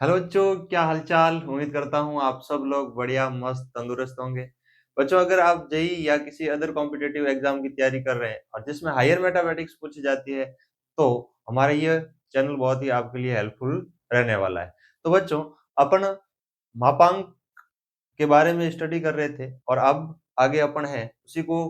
Hello बच्चों, क्या हालचाल। उम्मीद करता हूँ आप सब लोग बढ़िया मस्त तंदुरुस्त होंगे। बच्चों, अगर आप जेई या किसी अदर कॉम्पिटिटिव एग्जाम की तैयारी कर रहे हैं और जिसमें हायर मैथमेटिक्स पूछी जाती है, तो हमारा ये चैनल बहुत ही आपके लिए हेल्पफुल रहने वाला है। तो बच्चों, अपन मापांक के बारे में स्टडी कर रहे थे और अब आगे अपन है उसी को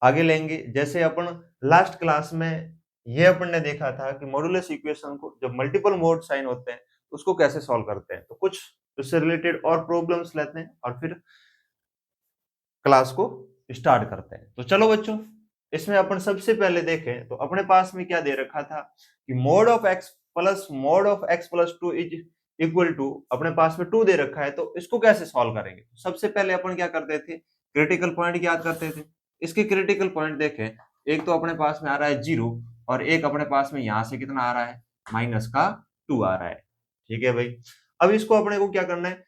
आगे लेंगे। जैसे अपन लास्ट क्लास में ये अपन ने देखा था कि मॉडुलस इक्वेशन को जब मल्टीपल मोड साइन होते हैं तो उसको कैसे सॉल्व करते हैं। तो कुछ उससे रिलेटेड और प्रॉब्लम्स लेते हैं और फिर क्लास को स्टार्ट करते हैं। तो चलो बच्चों, इसमें अपन सबसे पहले देखें तो अपने पास में क्या दे रखा था कि mod of x plus mod of x plus two is equal to, अपने पास में 2 दे रखा है, तो इसको कैसे सॉल्व करेंगे। सबसे पहले अपन क्या करते थे, क्रिटिकल पॉइंट याद करते थे। इसके क्रिटिकल पॉइंट देखें, एक तो अपने पास में आ रहा है 0 और एक अपने पास में यहां से कितना आ रहा है, माइनस का 2 आ रहा है। ठीक है भाई। अब इसको अपने को क्या करना है,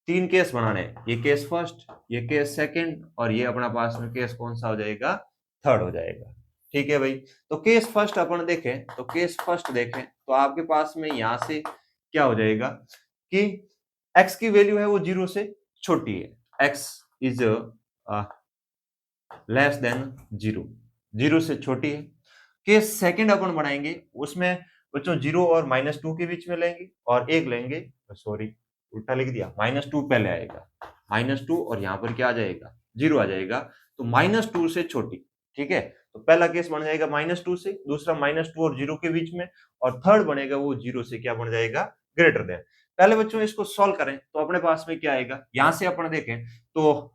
3 केस बनाने हैं। ये केस फर्स्ट, ये केस सेकंड और ये अपना पास में केस कौन सा हो जाएगा, थर्ड हो जाएगा। ठीक है भाई। तो केस फर्स्ट अपन देखें, तो केस फर्स्ट देखें तो आपके पास में यहां से क्या हो जाएगा कि x की वैल्यू है वो 0 से छोटी है, x इज लेस देन 0, 0 से छोटी है। केस सेकंड अपन बनाएंगे, उसमें बच्चों 0 और -2 के बीच में लेंगे और एक लेंगे, सॉरी उल्टा लिख दिया, -2 पहले आएगा, -2 और यहाँ पर क्या आ जाएगा, 0 आ जाएगा। तो -2 से छोटी। ठीक है। तो पहला केस बन जाएगा -2 से, दूसरा -2 और 0 के बीच में, और थर्ड बनेगा वो 0 से क्या बन जाएगा, ग्रेटर देन। पहले बच्चों इसको सॉल्व करें तो अपने पास में क्या आएगा, यहां से अपन देखें तो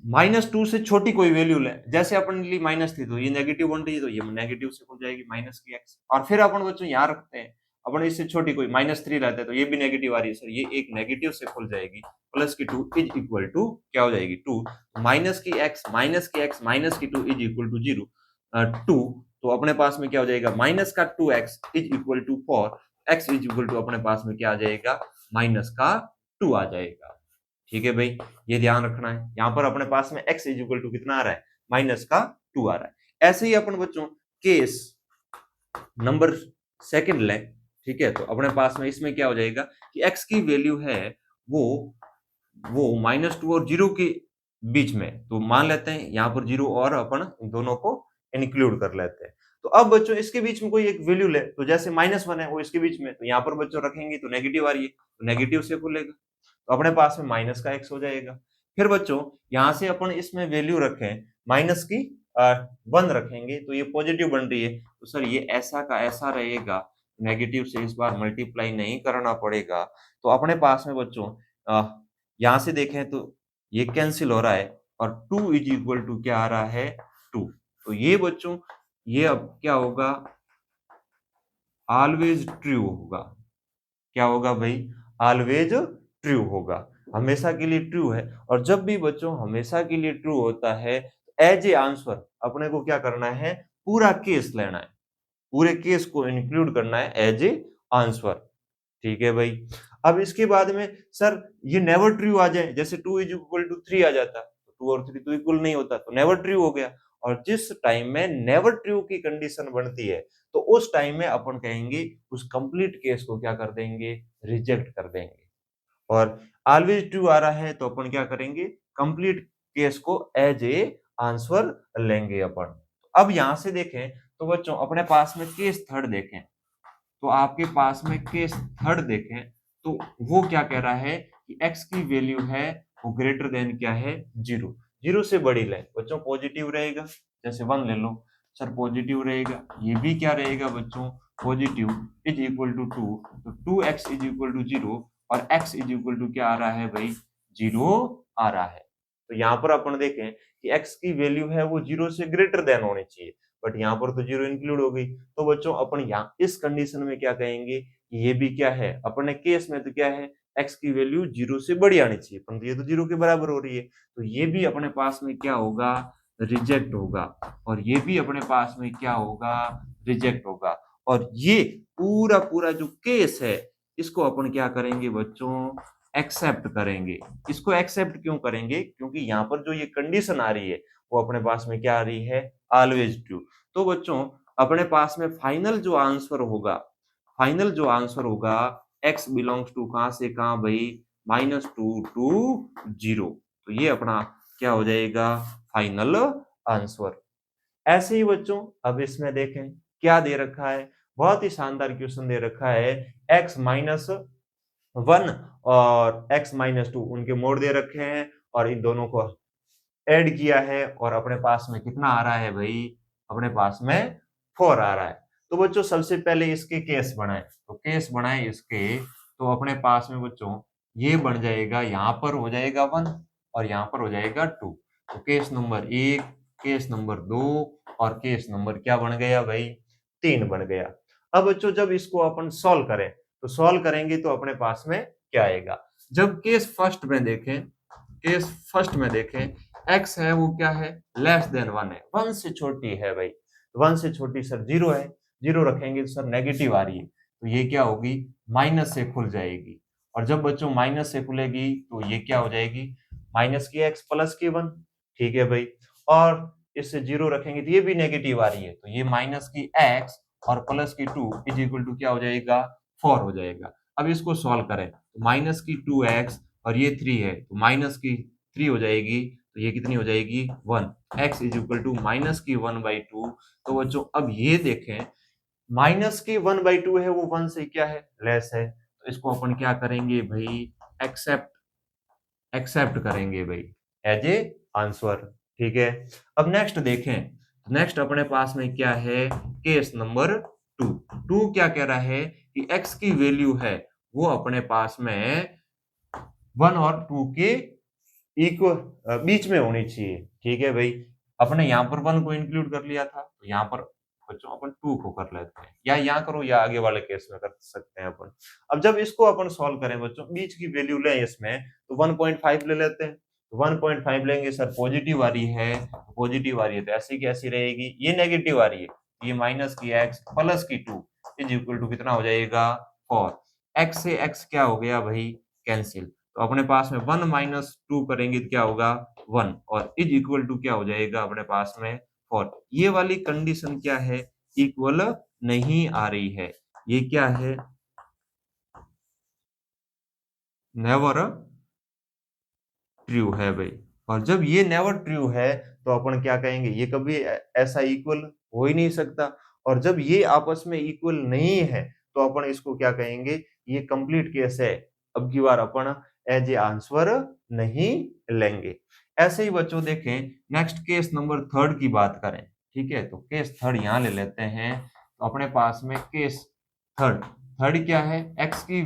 -2 से छोटी कोई वैल्यू ले, जैसे अपन ली माइनस थी तो ये नेगेटिव बन रही है, तो ये नेगेटिव से खुल जाएगी माइनस की x। और फिर अपन बच्चों यहाँ रखते हैं, अपन इससे छोटी कोई -3 रहता है तो ये भी नेगेटिव आ रही है सर, ये एक नेगेटिव से खुल जाएगी, प्लस की 2 इज इक्वल टू क्या हो जाएगी, 2। माइनस की x माइनस की x माइनस की 2 इज इक्वल टू 0, 2। तो अपने पास में क्या हो जाएगा, माइनस का 2x is equal to 4, x is equal to अपने पास में क्या आ जाएगा, माइनस का 2 आ जाएगा। ठीक है भाई, ये ध्यान रखना है। यहाँ पर अपने पास में x इज इक्वल टू कितना आ रहा है, माइनस का 2 आ रहा है। ऐसे ही अपन बच्चों केस नंबर सेकंड लें। ठीक है। तो अपने पास में इसमें क्या हो जाएगा कि x की वैल्यू है वो -2 और 0 के बीच में, तो मान लेते हैं यहाँ पर 0 और अपन दोनों को इंक्लूड कर लेते हैं। तो अब बच्चों इसके बीच में कोई एक वैल्यू ले, तो जैसे -1 है वो इसके बीच में, तो यहाँ पर बच्चों रखेंगे तो नेगेटिव आ रही है, तो नेगेटिव से खुलेगा, तो अपने पास में माइनस का x हो जाएगा। फिर बच्चों यहां से अपन इसमें वैल्यू रखें, माइनस की 1 रखेंगे तो ये पॉजिटिव बन रही है, तो सर ये ऐसा का ऐसा रहेगा, नेगेटिव से इस बार मल्टीप्लाई नहीं करना पड़ेगा। तो अपने पास में बच्चों यहां से देखें तो ये कैंसिल हो रहा है और 2 इज इक्वल टू क्या आ रहा है, 2। तो ये बच्चों ये अब क्या होगा, ऑलवेज ट्रू होगा। क्या होगा भाई, ऑलवेज ट्रू होगा, हमेशा के लिए ट्रू है। और जब भी बच्चों हमेशा के लिए ट्रू होता है, एज ए आंसर अपने को क्या करना है, पूरा केस लेना है, पूरे केस को इंक्लूड करना है एज ए आंसर। ठीक है भाई। अब इसके बाद में सर ये नेवर ट्रू आ जाए, जैसे 2 इज इक्वल टू 3 आ जाता, तो 2 और 3 तो इक्वल नहीं होता, तो नेवर ट्रू हो गया। और जिस टाइम में नेवर ट्रू की कंडीशन बनती है, तो उस टाइम में अपन कहेंगे उस कंप्लीट केस को क्या कर देंगे, रिजेक्ट कर देंगे। और ऑलवेज ट्रू आ रहा है तो अपन क्या करेंगे, कंप्लीट केस को एज ए आंसर लेंगे अपन। अब यहां से देखें तो बच्चों अपने पास में केस थर्ड देखें, तो आपके पास में केस थर्ड देखें तो वो क्या कह रहा है कि x की वैल्यू है वो ग्रेटर देन क्या है, 0, 0 से बड़ी लें बच्चों, पॉजिटिव रहेगा, जैसे 1 ले लो सर, पॉजिटिव रहेगा, ये भी क्या रहेगा बच्चों, पॉजिटिव, इज इक्वल टू 2, तो 2x इज इक्वल टू 0 और x इज इक्वल टू क्या आ रहा है भाई, 0 आ रहा है। तो यहाँ पर अपन देखें कि x की वैल्यू है वो 0 से ग्रेटर देन होनी चाहिए, बट यहाँ पर तो 0 इंक्लूड हो गई। तो बच्चों अपन यहाँ इस कंडीशन में क्या कहेंगे कि ये भी क्या है, अपने केस में तो क्या है, x की वैल्यू 0 से बड़ी आनी चाहिए, परंतु ये तो 0 के बराबर हो रही है, तो ये भी अपने पास में क्या होगा, रिजेक्ट होगा। और ये भी अपने पास में क्या होगा, रिजेक्ट होगा। और ये पूरा पूरा जो केस है इसको अपन क्या करेंगे बच्चों, एक्सेप्ट करेंगे। इसको एक्सेप्ट क्यों करेंगे, क्योंकि यहाँ पर जो ये कंडीशन आ रही है वो अपने पास में क्या आ रही है, ऑलवेज ट्रू। तो बच्चों अपने पास में फाइनल जो आंसर होगा फाइनल जो आंसर होगा x बिलोंग्स टू कहां से कहां भाई -2 टू 0। तो ये अपना क्या हो जाएगा फाइनल आंसर। ऐसे ही बच्चों अब इसमें देखें क्या दे रखा है, बहुत ही शानदार क्वेश्चन दे रखा है x-1 और x-2 उनके मोड दे रखे हैं और इन दोनों को ऐड किया है और अपने पास में कितना आ रहा है भाई, अपने पास में 4 आ रहा है। तो बच्चों सबसे पहले इसके केस बनाए, तो केस बनाए इसके, तो अपने पास में बच्चों ये बन जाएगा, यहाँ पर हो जाएगा 1 और यहाँ पर हो जाएगा 2। तो केस नंबर 1, केस नंबर 2 और केस नंबर क्या बन गया भाई 3 बन गया। अब बच्चों जब इसको अपन सॉल्व करें, तो सॉल्व करेंगे तो अपने पास में क्या आएगा, जब केस फर्स्ट में देखें, केस फर्स्ट में देखें x है वो क्या है लेस देन 1 है, 1 से छोटी है भाई, 1 से छोटी सर 0 है, 0 रखेंगे तो सर नेगेटिव आ रही है, तो ये क्या होगी माइनस से खुल जाएगी, और जब बच्चों माइनस से खुलेगी तो ये क्या हो जाएगी माइनस की x प्लस की 1, ठीक है भाई, और इससे 0 रखेंगे तो ये भी नेगेटिव आ रही है, तो ये माइनस की x और प्लस की 2 इज इक्वल टू क्या हो जाएगा 4 हो जाएगा। अब इसको सॉल्व करें तो माइनस की 2x और ये 3 है तो माइनस की 3 हो जाएगी, तो ये कितनी हो जाएगी 1, x is equal to minus की 1/2। तो बच्चों अब ये देखें माइनस की 1/2 है वो 1 से क्या है लेस है, तो इसको अपन क्या करेंगे भाई एक्सेप्ट करेंगे भाई एज ए आंसर, ठीक है। अब नेक्स्ट देखें, नेक्स्ट अपने पास में क्या है केस नंबर 2। 2 क्या कह रहा है कि x की वैल्यू है वो अपने पास में 1 और 2 के इक्वल बीच में होनी चाहिए, ठीक है भाई। अपने यहाँ पर 1 को इंक्लूड कर लिया था, तो यहाँ पर बच्चों अपन 2 को कर लेते हैं, या यहाँ करो या आगे वाले केस में कर सकते हैं अपन। अब जब इसको अपन सॉल्व करें बच्चों, बीच की वैल्यू लें इसमें, तो 1.5 ले लेते हैं, तो 1.5 लेंगे सर, पॉजिटिव आ रही है, पॉजिटिव आ रही है तो ऐसी की ऐसी रहेगी, ये नेगेटिव आ रही है, ये माइनस की x प्लस की 2 इज इक्वल टू कितना हो जाएगा 4। x से x क्या हो गया भाई कैंसिल, तो अपने पास में 1 माइनस 2 करेंगे तो क्या होगा 1 और इज इक्वल टू क्या हो जाएगा अपने पास में 4। ये वाली कंडीशन क्या है इक्वल नहीं आ रही है, ये क्या है नेवर ट्रू है भाई, और जब ये नेवर ट्रू है तो अपन क्या कहेंगे ये कभी ऐसा इक्वल हो ही नहीं सकता, और जब ये आपस में इक्वल नहीं है तो अपन इसको क्या कहेंगे ये कंप्लीट केस है, अब की बार अपन एज ए आंसर नहीं लेंगे। ऐसे ही बच्चों देखें नेक्स्ट केस नंबर 3 की बात करें, ठीक है, तो केस 3 यहाँ ले लेते हैं, तो अपने पास में केस थर्ड, थर्ड क्या है x की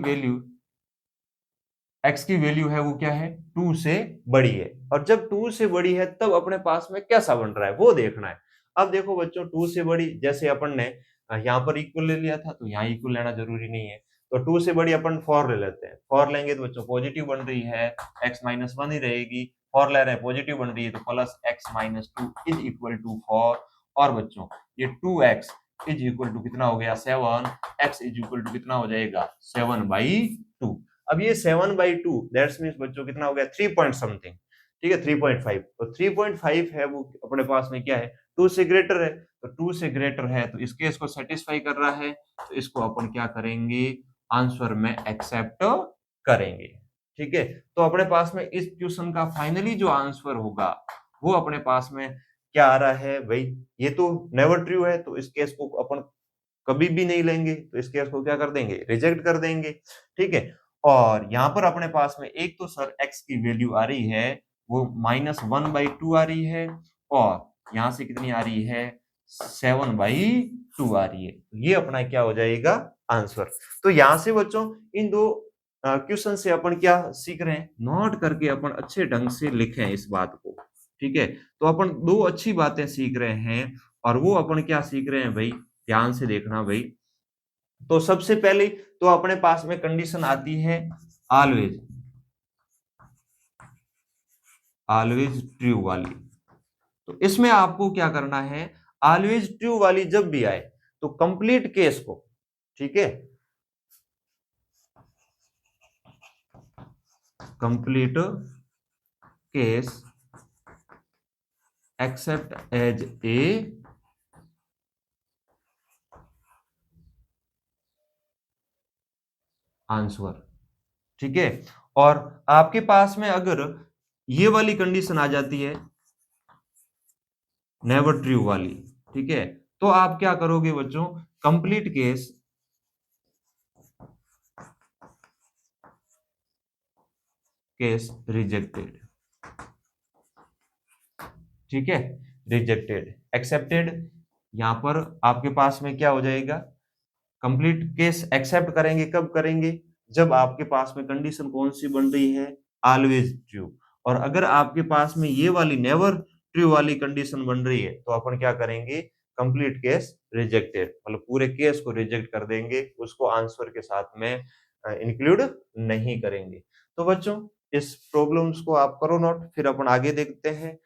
वैल्यू है वो क्या है 2 से बड़ी है, और जब 2 से बड़ी है तब अपने पास में कैसा बन रहा है वो देखना है। अब देखो बच्चों 2 से बड़ी, जैसे अपन ने यहाँ पर इक्वल ले लिया था तो यहाँ इक्वल लेना जरूरी नहीं है, तो 2 से बड़ी अपन 4 ले लेते हैं, 4 लेंगे तो बच्चों पॉजिटिव बन रही है, x-1 ही रहेगी, 4 ले रहे हैं पॉजिटिव बन रही है तो plus x-2 is equal to 4, और बच्चों ये 2x इज इक्वल टू कितना हो गया 7, x इज इक्वल टू कितना हो जाएगा 7/2। अब ये 7/2 दैट्स मीन्स बच्चों कितना हो गया 3 पॉइंट समथिंग, ठीक है 3.5, तो 3.5 है वो अपने पास में क्या है 2 से ग्रेटर है, तो 2 से ग्रेटर है तो इस केस को सेटिस्फाई कर रहा है, तो इसको अपन क्या करेंगे आंसर में एक्सेप्ट करेंगे, ठीक है। तो अपने पास में इस क्वेश्चन का फाइनली जो आंसर होगा वो अपने पास में क्या आ रहा है भाई, ये तो नेवर ट्रू है तो इस केस को अपन कभी भी नहीं लेंगे, तो इस केस को क्या कर देंगे रिजेक्ट कर देंगे, ठीक है। और यहाँ पर अपने पास में एक तो सर x की वैल्यू आ रही है वो -1/2 आ रही है, और यहाँ से कितनी आ रही है 7/2 आ रही है, तो ये अपना क्या हो जाएगा आंसर। तो यहाँ से बच्चों इन दो क्वेश्चन से अपन क्या सीख रहे हैं, नोट करके अपन अच्छे ढंग से लिखें इस बात को, ठीक है। तो अपन दो अच्छी बातें सीख रहे हैं, और वो अपन क्या सीख रहे हैं भाई ध्यान से देखना भाई। तो सबसे पहले तो अपने पास में कंडीशन आती है ऑलवेज, ऑलवेज ट्रू वाली, तो इसमें आपको क्या करना है ऑलवेज ट्रू वाली जब भी आए तो कंप्लीट केस को, ठीक है, complete case accept as a answer, ठीक है। और आपके पास में अगर ये वाली कंडीशन आ जाती है, नेवर ट्रू वाली, ठीक है, तो आप क्या करोगे बच्चों, कंप्लीट केस रिजेक्टेड, ठीक है, रिजेक्टेड, एक्सेप्टेड, यहां पर आपके पास में क्या हो जाएगा, कंप्लीट केस एक्सेप्ट करेंगे, कब करेंगे, जब आपके पास में कंडीशन कौन सी बन रही है, ऑलवेज ट्रू। और अगर आपके पास में ये वाली नेवर ट्रू वाली कंडीशन बन रही है, तो अपन क्या करेंगे, कंप्लीट केस रिजेक्टेड, मतलब पूरे केस को रिजेक्ट कर देंगे, उसको आंसर के साथ में इंक्लूड नहीं करेंगे। तो बच्चों इस प्रॉब्लम्स को आप करो नोट, फिर अपन आगे देखते हैं।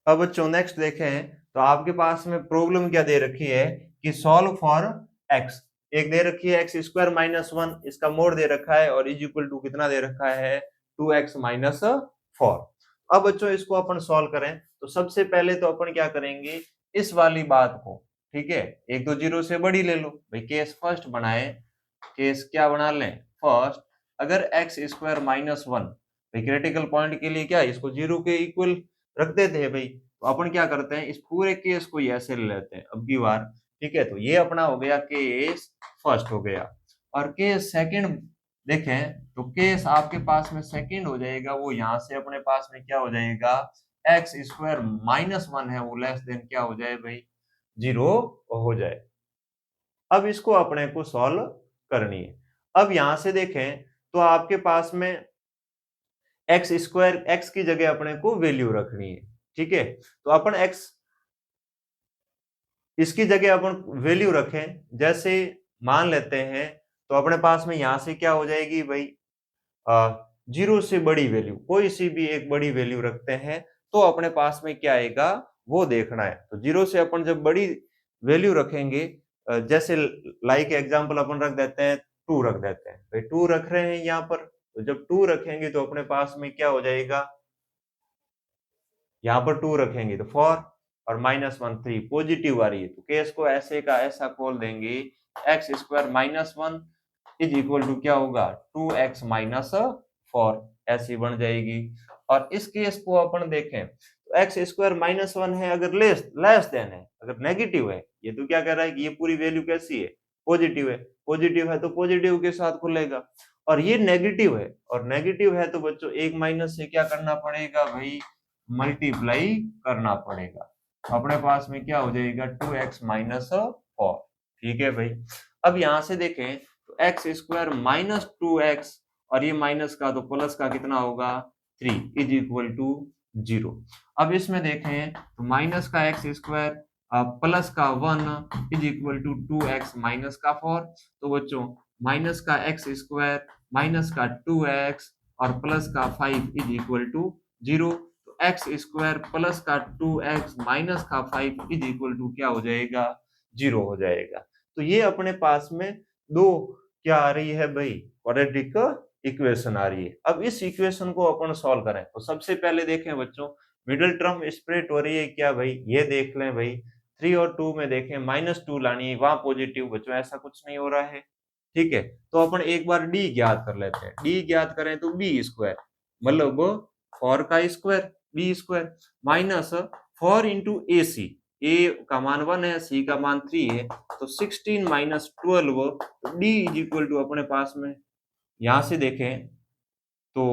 अब बच्चों नेक्स्ट देखें, तो आपके पास में प्रॉब्लम क्या दे रखी है कि सॉल्व फॉर एक्स, एक दे रखी है एक्स स्क्वायर माइनस वन, इसका मोड दे रखा है और इज इक्वल टू कितना दे रखा है, 2x माइनस 4। अब बच्चों इसको अपन सॉल्व करें, तो सबसे पहले तो अपन क्या करेंगे, इस वाली बात को, ठीक है, एक तो जीरो से बड़ी ले लो भाई, केस फर्स्ट बनाए, केस क्या बना लें, फर्स्ट, अगर एक्स स्क्वायर माइनस वन, भाई क्रिटिकल पॉइंट के लिए क्या इसको जीरो के इक्वल रख देते हैं भाई, तो अपन क्या करते हैं, इस पूरे केस को ऐसे ले लेते हैं अब की बार, ठीक है। तो ये अपना हो गया केस फर्स्ट हो गया, और केस सेकंड देखें, तो केस आपके पास में सेकंड हो जाएगा, वो यहां से अपने पास में क्या हो जाएगा, एक्स स्क्वायर माइनस वन है वो लेस देन क्या हो जाए भाई, जीरो हो जाए। अब इसको अपने को सॉल्व करनी है। अब यहां से देखें, तो आपके पास में एक्स स्क्वायर, एक्स की जगह अपने को वैल्यू रखनी है, ठीक है। तो अपन एक्स, इसकी जगह अपन वैल्यू रखें, जैसे मान लेते हैं, तो अपने पास में यहां से क्या हो जाएगी भाई, जीरो से बड़ी वैल्यू, कोई सी भी एक बड़ी वैल्यू रखते हैं, तो अपने पास में क्या आएगा वो देखना है। तो जीरो से अपन जब बड़ी वैल्यू रखेंगे, जैसे लाइक एग्जांपल अपन रख देते हैं, टू रख देते हैं भाई, टू रख रहे हैं यहाँ पर, तो जब टू रखेंगे तो अपने पास में क्या हो जाएगा, यहाँ पर टू रखेंगे तो फोर, और माइनस वन थ्री, पॉजिटिव आ रही है, तो केस को ऐसे का ऐसा खोल देंगे, x square minus one is equal to क्या होगा, 2x माइनस 4, ऐसी बन जाएगी। और इस केस को अपन देखें, तो एक्स स्क्वायर माइनस वन है, अगर लेस देन है, अगर नेगेटिव है, ये तो क्या कह रहा है कि ये पूरी वैल्यू कैसी है, पॉजिटिव है, पॉजिटिव है तो पॉजिटिव के साथ खुलेगा, और ये नेगेटिव है, और नेगेटिव है तो बच्चों एक माइनस से क्या करना पड़ेगा भाई, मल्टीप्लाई करना पड़ेगा, तो अपने पास में क्या हो जाएगा, 2x माइनस 4, ठीक है भाई। अब यहां से देखें, तो एक्स स्क्वायर माइनस 2x, और ये माइनस का तो प्लस का कितना होगा, 3 इज इक्वल टू 0। अब इसमें देखें, तो माइनस का एक्स स्क्वायर प्लस का 1 is equal to 2x minus का 4, तो बच्चों माइनस का एक्स स्क्वायर माइनस का 2x और प्लस का 5 इज इक्वल टू 0, तो एक्स स्क्वायर प्लस का 2x माइनस का 5 इज इक्वल टू क्या हो जाएगा, 0 हो जाएगा। तो ये अपने पास में दो क्या आ रही है भाई, क्वाड्रेटिक इक्वेशन आ रही है। अब इस इक्वेशन को अपन सॉल्व करें, तो सबसे पहले देखें बच्चों, मिडिल टर्म स्प्लिट हो रही है क्या भाई, ये देख लें भाई, 3 और 2 में देखें माइनस 2 लानी है, वहां पॉजिटिव, बच्चों ऐसा कुछ नहीं हो रहा है, ठीक है। तो अपन एक बार डी ज्ञात कर लेते हैं, डी ज्ञात करें तो बी स्क्वायर, मतलब 4 का square, B square minus 4 into A C, A का मान 1 है, सी का मान 3 है, तो 16 माइनस 12, तो डी इज इक्वल टू अपने पास में यहां से देखें, तो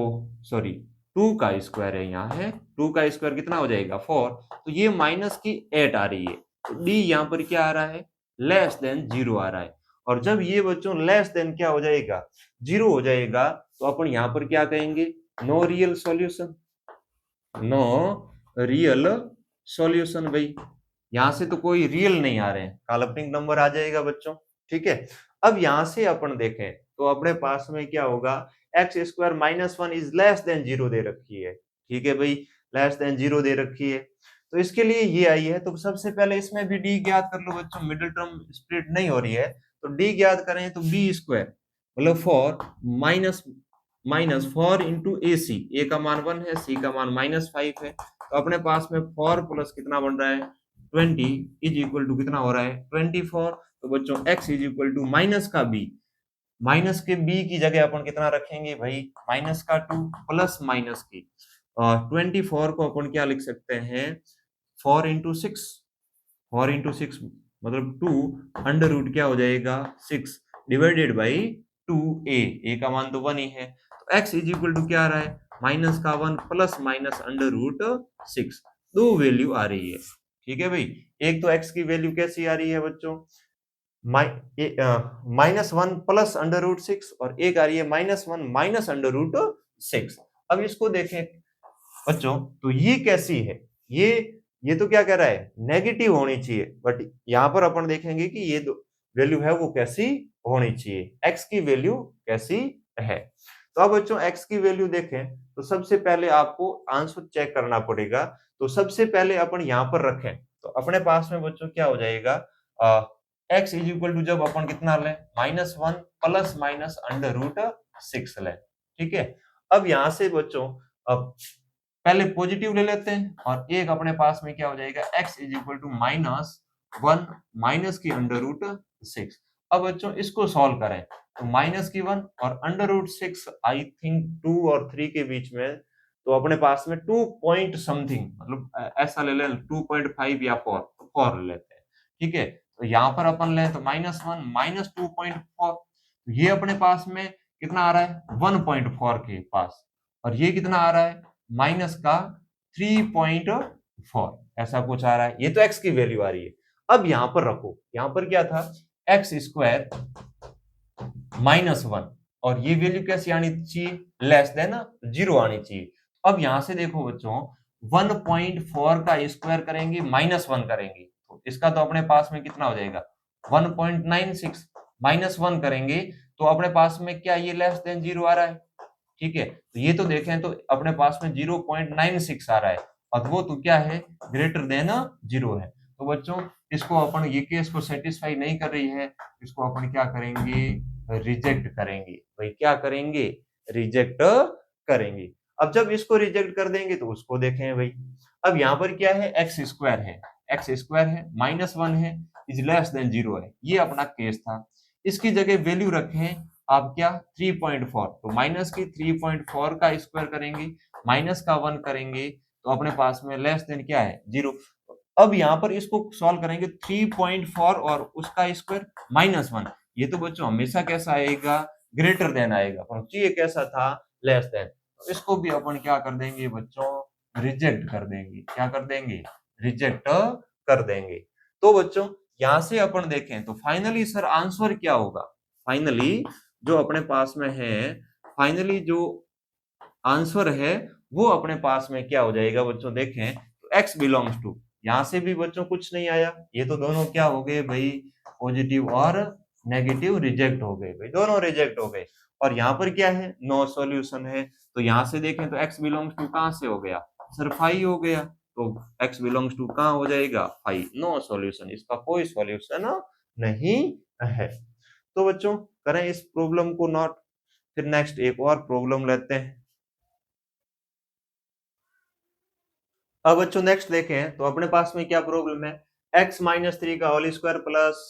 सॉरी 2 का स्क्वायर है, यहाँ है 2 का स्क्वायर कितना हो जाएगा 4, तो ये माइनस की 8 आ रही है, तो डी यहाँ पर क्या आ रहा है, लेस देन 0 आ रहा है। और जब ये बच्चों लेस देन क्या हो जाएगा, 0 हो जाएगा, तो अपन यहाँ पर क्या कहेंगे, no real solution, no real solution भाई, यहां से तो कोई रियल नहीं आ रहे हैं, काल्पनिक नंबर आ जाएगा बच्चों, ठीक है। अब यहां से अपन देखें, तो अपने पास में क्या होगा, x square minus one is less then 0 दे रखी है, ठीक है भाई, लेस देन 0 दे रखी है, तो इसके लिए ये आई है। तो सबसे पहले इसमें भी डी ज्ञात कर लो बच्चों, मिडिल टर्म स्प्लिट नहीं हो रही है, तो डी ज्ञात करें तो बी स्क्वायर मतलब 4 minus minus 4 into A C, A का मान 1 है, सी का मान -5 है, तो अपने पास में 4 प्लस कितना बन रहा है 20 इज इक्वल टू कितना हो रहा है 24। तो बच्चों x is equal to minus का b, माइनस के b की जगह अपन कितना रखेंगे भाई माइनस का 2 प्लस माइनस की, और 24 को अपन क्या लिख सकते हैं 4 इंटू 6, 4 इंटू 6 मतलब 2 अंडर रूट क्या हो जाएगा 6 डिवाइडेड बाई 2a, a का मान तो 1 ही है, तो x इज इक्वल टू क्या आ रहा है माइनस का 1 प्लस माइनस अंडर रूट 6, दो वैल्यू आ रही है। ठीक है भाई, एक तो x की वैल्यू कैसी आ रही है बच्चों माइनस 1 प्लस अंडर रूट 6, और एक आ रही है माइनस 1 माइनस अंडर रूट 6। अब इसको देखें बच्चों तो ये कैसी है, ये तो क्या कह रहा है नेगेटिव होनी चाहिए, बट यहां पर अपन देखेंगे कि ये वैल्यू है वो कैसी होनी चाहिए, x की वैल्यू कैसी है। तो अब बच्चों x की वैल्यू देखें तो सबसे पहले आपको आंसर चेक करना पड़ेगा। तो सबसे पहले अपन यहां पर रखें तो अपने पास में बच्चों क्या हो जाएगा x इज इक्वल टू जब अपन कितना लें minus 1 plus minus under root 6 लें। ठीक है, अब यहां से बच्चों अब पहले पॉजिटिव ले लेते हैं और एक अपने पास में क्या हो जाएगा x is equal to minus 1 minus की अंडर रूट 6। अब बच्चों इसको सॉल्व करें तो माइनस की 1 और अंडर रूट 6 आई थिंक 2 और 3 के बीच में, तो अपने पास में 2 पॉइंट समथिंग मतलब ऐसा ले लें 2.5 या 4 ले लेते हैं। ठीक है, तो यहाँ पर अपन लें तो माइनस 1 माइनस 2.4, ये अपने पास में कितना आ रहा है 1.4 के पास, और ये कितना आ रहा है माइनस का 3.4, ऐसा कुछ आ रहा है, ये तो x की वैल्यू आ रही है। अब यहां पर रखो, यहां पर क्या था एक्स स्क्वायर माइनस 1, और ये वैल्यू कैसी आनी चाहिए लेस देन 0 आनी चाहिए। अब यहां से देखो बच्चों 1.4 का स्क्वायर करेंगे माइनस 1 करेंगे तो इसका तो अपने पास में कितना हो जाएगा 1.96, माइनस 1 करेंगे तो अपने पास में क्या ये लेस देन 0 आ रहा है। ठीक है, तो ये तो देखें तो अपने पास में 0.96 आ रहा है, और वो तो क्या है ग्रेटर देन 0 है। तो बच्चों इसको अपन ये केस को सेटिस्फाई नहीं कर रही है, इसको अपन क्या करेंगे रिजेक्ट करेंगे भाई, क्या करेंगे रिजेक्ट करेंगे। अब जब इसको रिजेक्ट कर देंगे तो उसको देखें भाई, अब यहाँ पर क्या है एक्स स्क्वायर है, एक्स स्क्वायर है माइनस 1 है इज लेस देन 0 है, ये अपना केस था। इसकी जगह वैल्यू रखें आप क्या 3.4, तो माइनस की 3.4 का स्क्वायर करेंगे माइनस का 1 करेंगे तो अपने पास में लेस देन क्या है 0। अब यहाँ पर इसको सॉल्व करेंगे 3.4 और उसका स्क्वायर माइनस 1, ये तो बच्चों हमेशा कैसा आएगा ग्रेटर देन आएगा, पर ये कैसा था लेस देन, तो इसको भी अपन क्या कर देंगे बच्चों रिजेक्ट कर देंगे, क्या कर देंगे रिजेक्ट कर देंगे। तो बच्चों यहां से अपन देखें तो फाइनली सर आंसर क्या होगा, फाइनली जो अपने पास में है, फाइनली जो आंसर है वो अपने पास में क्या हो जाएगा बच्चों देखें तो x बिलोंग्स टू, यहां से भी बच्चों कुछ नहीं आया, ये तो दोनों क्या हो गए भाई पॉजिटिव और नेगेटिव रिजेक्ट हो गए भाई, दोनों रिजेक्ट हो गए। और यहाँ पर क्या है नो सॉल्यूशन है, तो यहां से देखें तो x बिलोंग्स टू कहां से हो गया सर 5 हो गया, तो x बिलोंग्स टू कहां हो जाएगा 5, नो सॉल्यूशन, इसका कोई सॉल्यूशन नहीं है। तो बच्चों करें इस प्रॉब्लम को नोट, फिर नेक्स्ट एक और प्रॉब्लम लेते हैं। अब बच्चों नेक्स्ट देखें तो अपने पास में क्या प्रॉब्लम है x माइनस 3 का होल स्क्वायर प्लस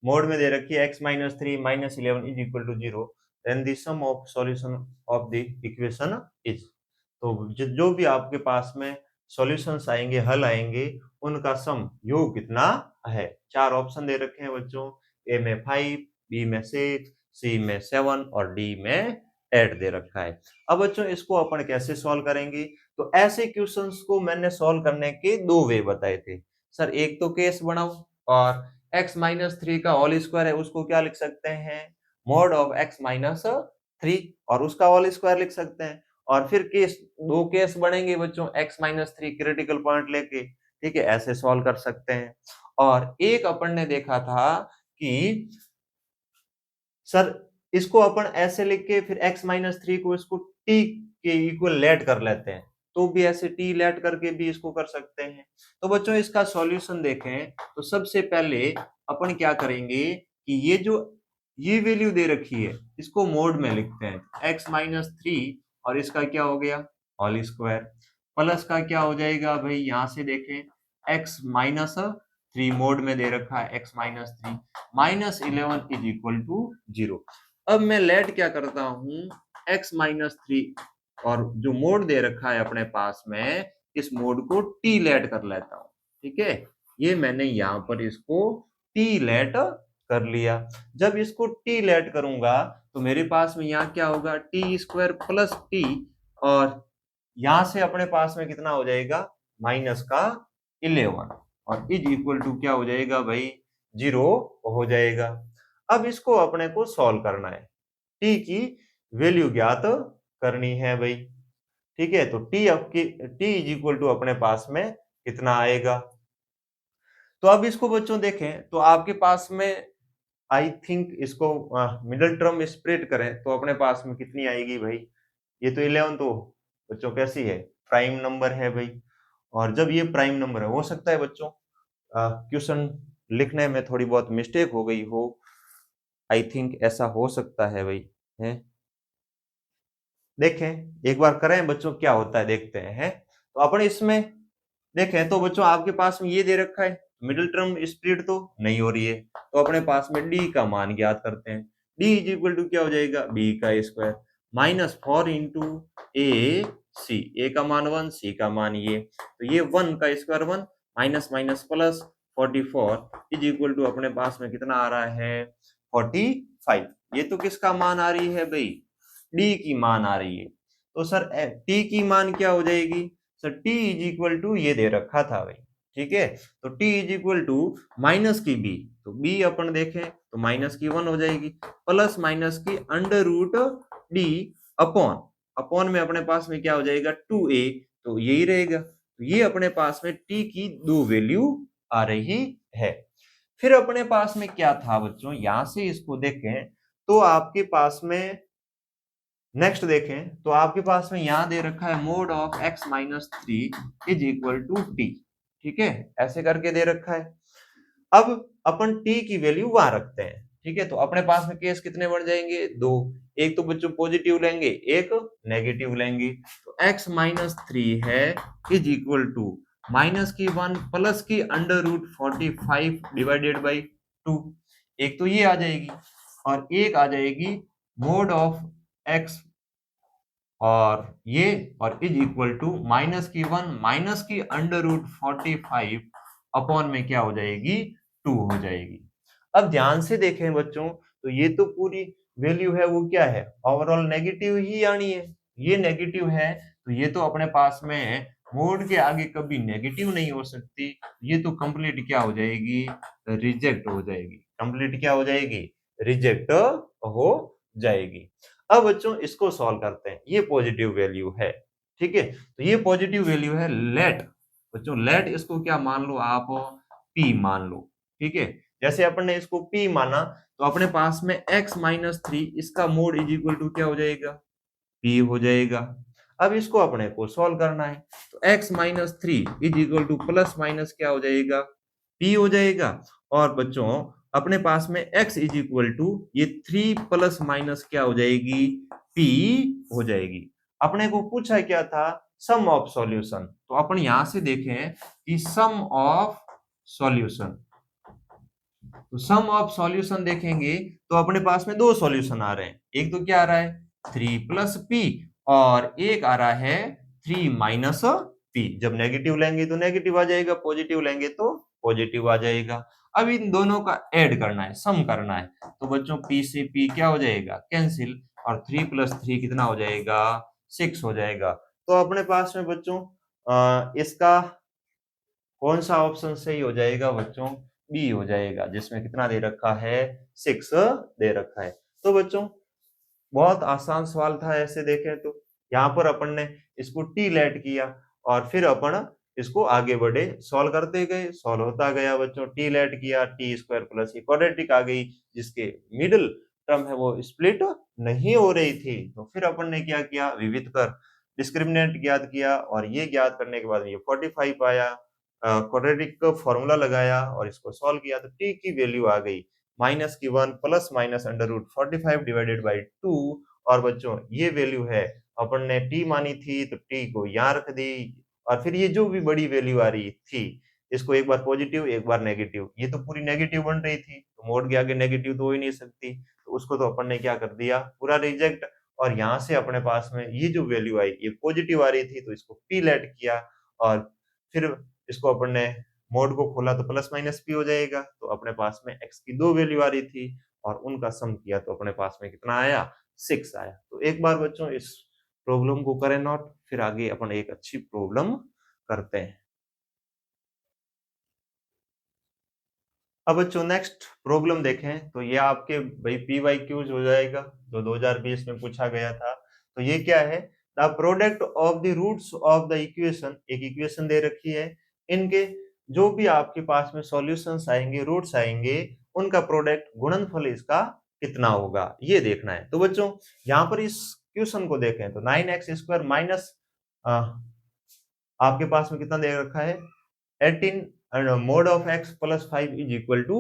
मोड में दे रखी है x minus 3 minus 11 is equal to 0, then the sum of solution of the equation is. तो जो भी आपके पास में सॉल्यूशंस आएंगे हल आएंगे उनका सम योग कितना है। चार ऑप्शन दे रखे हैं बच्चों, ए में 5, बी में 6, सी में 7 और डी में 8 दे रखा है। अब बच्चों इसको अपन कैसे सॉल्व करेंगे, तो ऐसे क्वेश्चंस को मैंने सॉल्व करने के दो वे बताए थे सर, एक तो केस बनाओ और x माइनस 3 का होल स्क्वायर है उसको क्या लिख सकते हैं मॉड ऑफ x माइनस 3 और उसका होल स्क्वायर लिख सकते हैं, और फिर केस दो केस बनेंगे बच्चों x माइनस 3 क्रिटिकल पॉइंट लेके, ठीक है ऐसे सॉल्व कर सकते हैं। और एक अपन ने देखा था कि सर इसको अपन ऐसे लिख के फिर x माइनस 3 को इसको t के इक्वल लेट कर लेते हैं, तो भी ऐसे t लेट करके भी इसको कर सकते हैं। तो बच्चों इसका सॉल्यूशन देखें तो सबसे पहले अपन क्या करेंगे कि ये वैल्यू दे रखी है इसको मोड में लिखते हैं x माइनस 3 और इसका क्या हो गया होल स्क्वायर, प्लस का क्या हो जाएगा भाई यहां से देखें x माइनस 3 मोड में दे रखा है x minus 3 minus 11 is equal to 0। अब मैं लेट क्या करता हूं x माइनस 3 और जो मोड दे रखा है अपने पास में इस मोड को t लेट कर लेता हूं। ठीक है, ये मैंने यहां पर इसको t लेट कर लिया। जब इसको t लेट करूंगा तो मेरे पास में यहाँ क्या होगा टी स्क्वायर प्लस टी और यहां से अपने पास में कितना हो जाएगा माइनस का 11 और इज इक्वल टू क्या हो जाएगा भाई 0 हो जाएगा। अब इसको अपने को सॉल्व करना है, टी की वैल्यू ज्ञात करनी है भाई। ठीक है, तो टी आपकी टी इज इक्वल टू अपने पास में कितना आएगा। तो अब इसको बच्चों देखें तो आपके पास में आई थिंक इसको मिडिल टर्म स्प्लिट करें तो अपने पास में कितनी आएगी भाई, ये तो 11 तो बच्चों कैसी है प्राइम नंबर है भाई। और जब ये प्राइम नंबर है हो सकता है बच्चों क्वेश्चन लिखने में थोड़ी बहुत मिस्टेक हो गई हो, आई थिंक ऐसा हो सकता है भाई है। देखें एक बार करें बच्चों क्या होता है देखते हैं। तो अपन इसमें देखें तो बच्चों आपके पास में ये दे रखा है मिडिल टर्म स्प्लिट तो नहीं हो रही है, तो अपने पास में डी का मान ज्ञात करते हैं। डी इज इक्वल टू क्या हो जाएगा बी का square minus 4 into A C, A का मान 1 सी का मान ये, तो ये 1 का square 1 minus minus plus 44 is equal to अपने पास में कितना आ रहा है 45। ये तो किसका मान आ रही है भाई डी की मान आ रही है। तो सर टी की मान क्या हो जाएगी sir t is equal to ये दे रखा था भाई। ठीक है, तो t is equal to minus की b, तो b अपन देखें तो माइनस की 1 हो जाएगी प्लस माइनस की under root d upon upon में अपने पास में क्या हो जाएगा 2a, तो यही रहेगा। तो ये अपने पास में t की दो वैल्यू आ रही है। फिर अपने पास में क्या था बच्चों यहां से इसको देखें तो आपके पास में नेक्स्ट देखें तो आपके पास में यहां दे रखा है mod of x minus 3 is equal to t. ठीक है, ऐसे करके दे रखा है। अब अपन t की वैल्यू वहां रखते हैं। ठीक है, तो अपने पास में केस कितने बन जाएंगे दो, एक तो बच्चों पॉजिटिव लेंगे एक नेगेटिव लेंगे। तो x माइनस 3 है इज इक्वल टू माइनस की 1 प्लस की अंडर रूट 45 डिवाइडेड बाई 2, एक तो ये आ जाएगी और एक आ जाएगी मोड ऑफ x और इज इक्वल टू माइनस की 1 माइनस की अंडर रूट 45 अपॉन में क्या हो जाएगी 2 हो जाएगी। अब ध्यान से देखें बच्चों तो ये तो पूरी वैल्यू है वो क्या है ओवरऑल नेगेटिव ही आनी है, ये नेगेटिव है तो ये तो अपने पास में मोड के आगे कभी नेगेटिव नहीं हो सकती, ये तो कंप्लीट क्या हो जाएगी रिजेक्ट हो जाएगी, कंप्लीट क्या हो जाएगी रिजेक्ट हो जाएगी। अब बच्चों इसको सॉल्व करते हैं, ये पॉजिटिव वैल्यू है। ठीक है, तो ये पॉजिटिव वैल्यू है लेट बच्चों, लेट इसको क्या मान लो आप p मान लो। ठीक है, जैसे अपन ने इसको p माना तो अपने पास में x माइनस 3 इसका मोड इज इक्वल टू क्या हो जाएगा p हो जाएगा। अब इसको अपने को सॉल्व करना है तो x minus 3 is equal two plus minus क्या हो जाएगा p हो जाएगा। और बच्चों अपने पास में x इज इक्वल टू ये 3 प्लस माइनस क्या हो जाएगी p हो जाएगी। अपने को पूछा क्या था सम ऑफ सॉल्यूशन, तो अपन यहां से देखें कि सम ऑफ सॉल्यूशन, तो सम ऑफ सॉल्यूशन देखेंगे तो अपने पास में दो सॉल्यूशन आ रहे हैं, एक तो क्या आ रहा है 3 प्लस पी और एक आ रहा है 3 माइनस पी। जब नेगेटिव लेंगे तो नेगेटिव आ जाएगा, पॉजिटिव लेंगे तो पॉजिटिव आ जाएगा। अब इन दोनों का ऐड करना है सम करना है, तो बच्चों p से p क्या हो जाएगा कैंसिल और 3 प्लस 3 कितना हो जाएगा 6 हो जाएगा। तो अपने पास में बच्चों इसका कौन सा ऑप्शन सही हो जाएगा बच्चों बी हो जाएगा, जिसमें कितना दे रखा है 6 दे रखा है। तो बच्चों बहुत आसान सवाल था ऐसे देखें तो, यहाँ पर अपन ने इसको टी लेट किया और फिर अपन इसको आगे बढ़े सॉल्व करते गए, सॉल्व होता गया बच्चों, टी लेट किया टी स्क्वायर प्लस क्वाड्रेटिक आ गई जिसके मिडिल टर्म है वो स्प्लिट नहीं हो रही थी। तो फिर अपन ने क्या किया विविध कर डिस्क्रिमिनेंट ज्ञात किया और ये ज्ञात करने के बाद ये 45 आया, क्वाड्रेटिक का फॉर्मूला लगाया और इसको सॉल्व किया तो टी की वैल्यू आ गई माइनस की 1 plus minus under root 45 divided by 2। और बच्चों ये वैल्यू है अपन ने t मानी थी तो t को यहाँ रख दी और फिर ये जो भी बड़ी वैल्यू आ रही थी इसको एक बार पॉजिटिव एक बार नेगेटिव, ये तो पूरी नेगेटिव बन रही थी, तो मोड के आगे नेगेटिव तो हो ही नहीं सकती, तो उसको तो अपन ने क्या कर दिया, पूरा रिजेक्ट। और यहाँ से अपने पास में ये जो वैल्यू आई ये पॉजिटिव आ रही थी, तो इसको p लेट किया और फिर इसको अपन ने मोड को खोला तो प्लस माइनस p हो जाएगा। तो अपने पास में x की दो वैल्यू आ रही थी और उनका सम किया तो अपने पास में कितना आया, 6 आया। तो एक बार बच्चों इस प्रॉब्लम को करें नोट, फिर आगे अपन एक अच्छी प्रॉब्लम करते हैं। अब बच्चों नेक्स्ट प्रॉब्लम देखें तो ये आपके भाई PYQs हो जाएगा जो 2020 में पूछा गया था। तो ये क्या है, the product of the roots of the equation, एक इक्वेशन दे रखी है, इनके जो भी आपके पास में सॉल्यूशंस आएंगे, रूट्स आएंगे, उनका प्रोडक्ट गुणनफल इसका कितना होगा ये देखना है। तो बच्चों यहाँ पर इस क्वेश्चन को देखें तो 9x² माइनस आपके पास में कितना दे रखा है 18 and mod of x plus 5 is equal to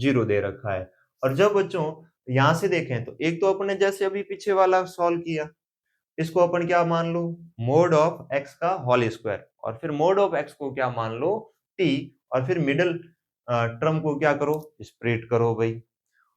0 दे रखा है। और जब बच्चों यहां से देखें तो एक तो अपने जैसे अभी पीछे वाला सॉल्व किया, इसको अपन क्या मान लो मोड ऑफ x का होल स्क्वायर, और फिर मोड ऑफ x को क्या मान लो t, और फिर मिडिल टर्म को क्या करो स्प्लिट करो भाई।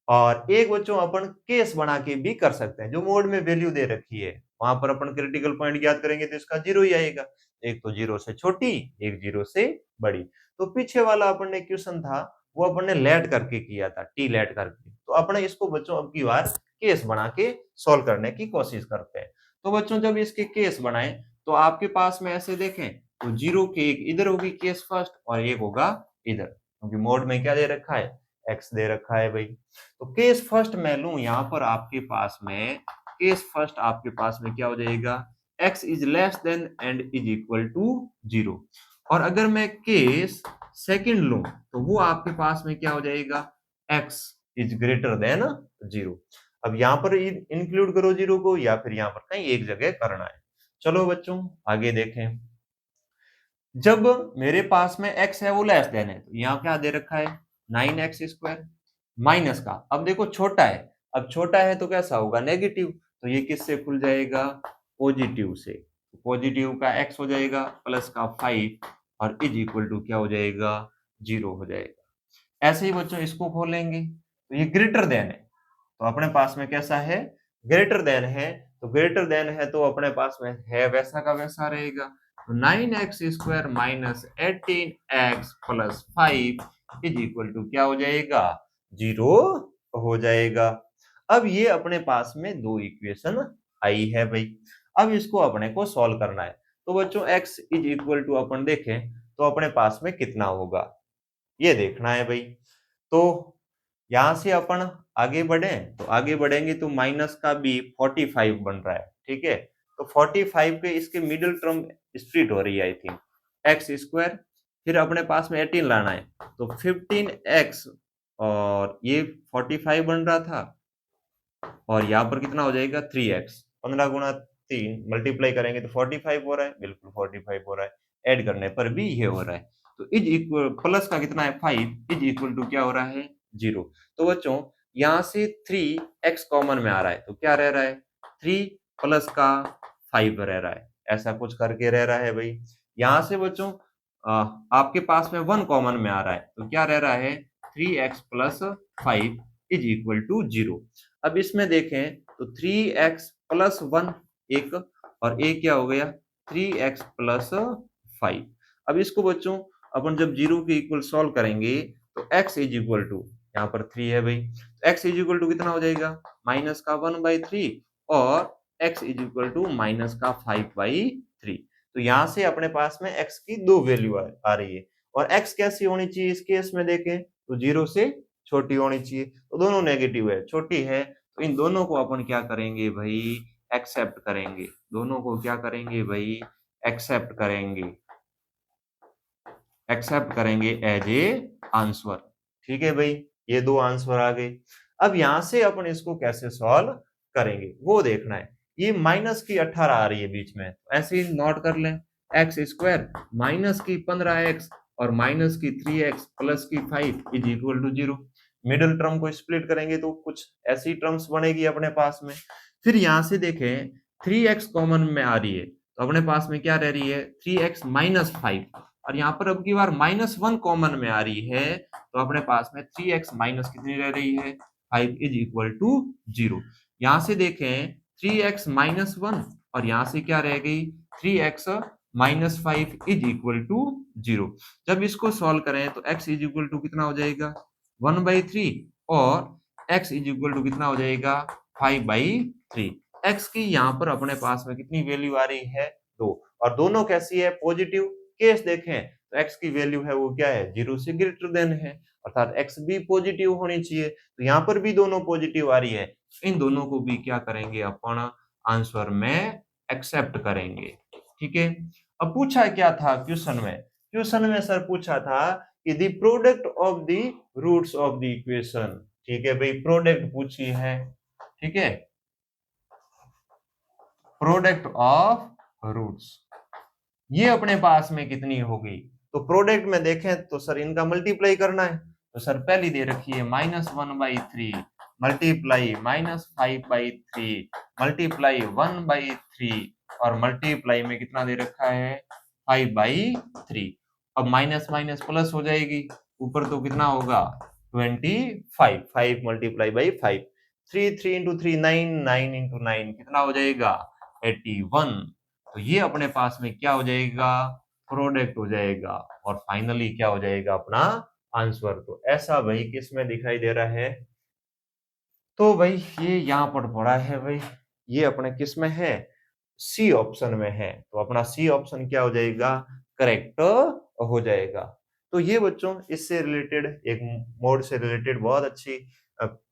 और एक बच्चों अपन केस बना के भी कर सकते हैं, जो मोड में वैल्यू दे रखी है वहां पर अपन क्रिटिकल पॉइंट याद करेंगे तो इसका 0 ही आएगा, एक तो 0 से छोटी एक 0 से बड़ी। तो पीछे वाला अपन ने क्वेश्चन था वो अपन ने लेट करके किया था, टी लेट करके, तो अपन इसको बच्चों अब की बार केस बना के सॉल्व करने की कोशिश करते हैं। तो बच्चों जब इसके केस बनाए तो आपके पास में ऐसे देखें तो 0 के एक इधर होगी केस फर्स्ट और एक होगा इधर, क्योंकि मोड में क्या दे रखा है x दे रखा है भाई। तो केस फर्स्ट मैं लूं यहाँ पर आपके पास में, केस फर्स्ट आपके पास में क्या हो जाएगा x is less than and is equal to 0। और अगर मैं केस सेकंड लूं तो वो आपके पास में क्या हो जाएगा x इज ग्रेटर देन 0। अब यहाँ पर इंक्लूड करो 0 को या फिर यहाँ पर कहीं एक जगह करना है। चलो बच्चों आगे देखें, जब मेरे पास में x है वो लेस देन है, तो यहाँ क्या दे रखा है 9x² माइनस का, अब देखो छोटा है, अब छोटा है तो कैसा होगा नेगेटिव, तो ये किससे खुल जाएगा पॉजिटिव से, पॉजिटिव का x हो जाएगा प्लस का 5 और इज इक्वल टू क्या हो जाएगा 0 हो जाएगा। ऐसे ही बच्चों इसको खोलेंगे तो ये ग्रेटर देन है, तो अपने पास में कैसा है ग्रेटर देन है, तो ग्रेटर देन है तो अपने पास में है वैसा का वैसा रहेगा। तो 9x² minus 18x plus 5 is equal to क्या हो जाएगा 0 हो जाएगा। अब ये अपने पास में दो इक्वेशन आई है भाई, अब इसको अपने को सॉल्व करना है। तो बच्चों x इज इक्वल टू अपन देखें तो अपने पास में कितना होगा ये देखना है भाई। तो यहां से अपन आगे बढ़े तो आगे बढ़ेंगे तो माइनस का भी 45 बन रहा है, ठीक है। तो 45 के इसके मिडिल टर्म स्प्लिट हो रही है आई थिंक x², फिर अपने पास में 18 लाना है तो 15x और ये 45 बन रहा था और यहाँ पर कितना हो जाएगा 3x, 15 गुणा 3 मल्टीप्लाई करेंगे तो 45 हो रहा है, बिल्कुल 45 हो रहा है, ऐड करने पर भी ये हो रहा है। तो इज इक्वल प्लस का कितना है 5 इज इक्वल टू क्या हो रहा है 0। तो बच्चों यहाँ से 3x कॉमन में आ रहा है तो क्या रह रहा है 3 प्लस का 5 रह रहा है, ऐसा कुछ करके रह रहा है भाई। यहाँ से बच्चों आपके पास में 1 कॉमन में आ रहा है तो क्या रह रहा है 3x plus 5 is equal to 0। अब इसमें देखें तो 3x प्लस 1 एक और एक क्या हो गया 3x प्लस 5। अब इसको बच्चों अपन जब 0 के इक्वल सॉल्व करेंगे तो x इज इक्वल टू यहाँ पर 3 है भाई, तो x इज इक्वल टू कितना हो जाएगा माइनस का 1/3 और x is equal to minus का 5/3। तो यहाँ से अपने पास में x की दो वैल्यू आ रही है और x कैसी होनी चाहिए इस केस में देखें तो 0 से छोटी होनी चाहिए, तो दोनों नेगेटिव है छोटी है, तो इन दोनों को अपन क्या करेंगे भाई एक्सेप्ट करेंगे, दोनों को क्या करेंगे भाई एक्सेप्ट करेंगे, एक्सेप्ट करेंगे एज ए आंसर। ठीक है भाई ये दो आंसर आ गए। अब यहां से अपन इसको कैसे सॉल्व करेंगे वो देखना है। ये माइनस की 18 आ रही है बीच में, ऐसे ही नोट कर लें x² माइनस की 15x और माइनस की 3x प्लस की 5 is equal to 0। Middle term को स्प्लिट करेंगे तो कुछ ऐसी टर्म्स बनेगी अपने पास में। फिर यहां से देखें 3x कॉमन में आ रही है तो अपने पास में क्या रह रही है 3x माइनस 5, और यहाँ पर अब की बार -1 कॉमन में आ रही है, तो अपने पास में 3x माइनस कितनी रह रही है, 5 इज इक्वल टू 0। यहाँ से देखें 3x माइनस 1 और यहाँ से क्या रह गई 3x minus 5 is equal to 0। जब इसको सॉल्व करें तो x इज इक्वल टू कितना हो जाएगा 1/3 और x इज इक्वल टू कितना हो जाएगा 5/3। x की यहाँ पर अपने पास में कितनी वैल्यू आ रही है 2 और दोनों कैसी है पॉजिटिव। केस देखें तो x की वैल्यू है वो क्या है 0 से ग्रेटर देन है अर्थात x भी पॉजिटिव होनी चाहिए, तो यहाँ पर भी दोनों पॉजिटिव आ रही है, इन दोनों को भी क्या करेंगे अपन आंसर में एक्सेप्ट करेंगे। ठीक है, अब पूछा क्या था क्वेश्चन में सर पूछा था कि the product of the roots of the equation. ठीक है भाई, प्रोडक्ट पूछी है। ठीक है, प्रोडक्ट ऑफ रूट्स ये अपने पास में कितनी होगी, तो प्रोडक्ट में देखें तो सर इनका मल्टीप्लाई करना है, तो सर पहली दे रखी है -1/3 मल्टीप्लाई -5/3 मल्टीप्लाई 1/3 और मल्टीप्लाई में कितना दे रखा है 5/3। अब माइनस माइनस प्लस हो जाएगी, ऊपर तो कितना होगा 25, 5 मल्टीप्लाई बाई 5, 3 इंटू 3 9, 9 इंटू 9 कितना हो जाएगा 81। तो ये अपने पास में क्या हो जाएगा प्रोडक्ट हो जाएगा और फाइनली क्या हो जाएगा अपना आंसर। तो ऐसा भाई किस में दिखाई दे रहा है, तो भाई ये यहाँ पर पड़ा है भाई, ये अपने किस में है सी ऑप्शन में है, तो अपना सी ऑप्शन क्या हो जाएगा करेक्ट हो जाएगा। तो ये बच्चों इससे रिलेटेड एक मोड से रिलेटेड बहुत अच्छी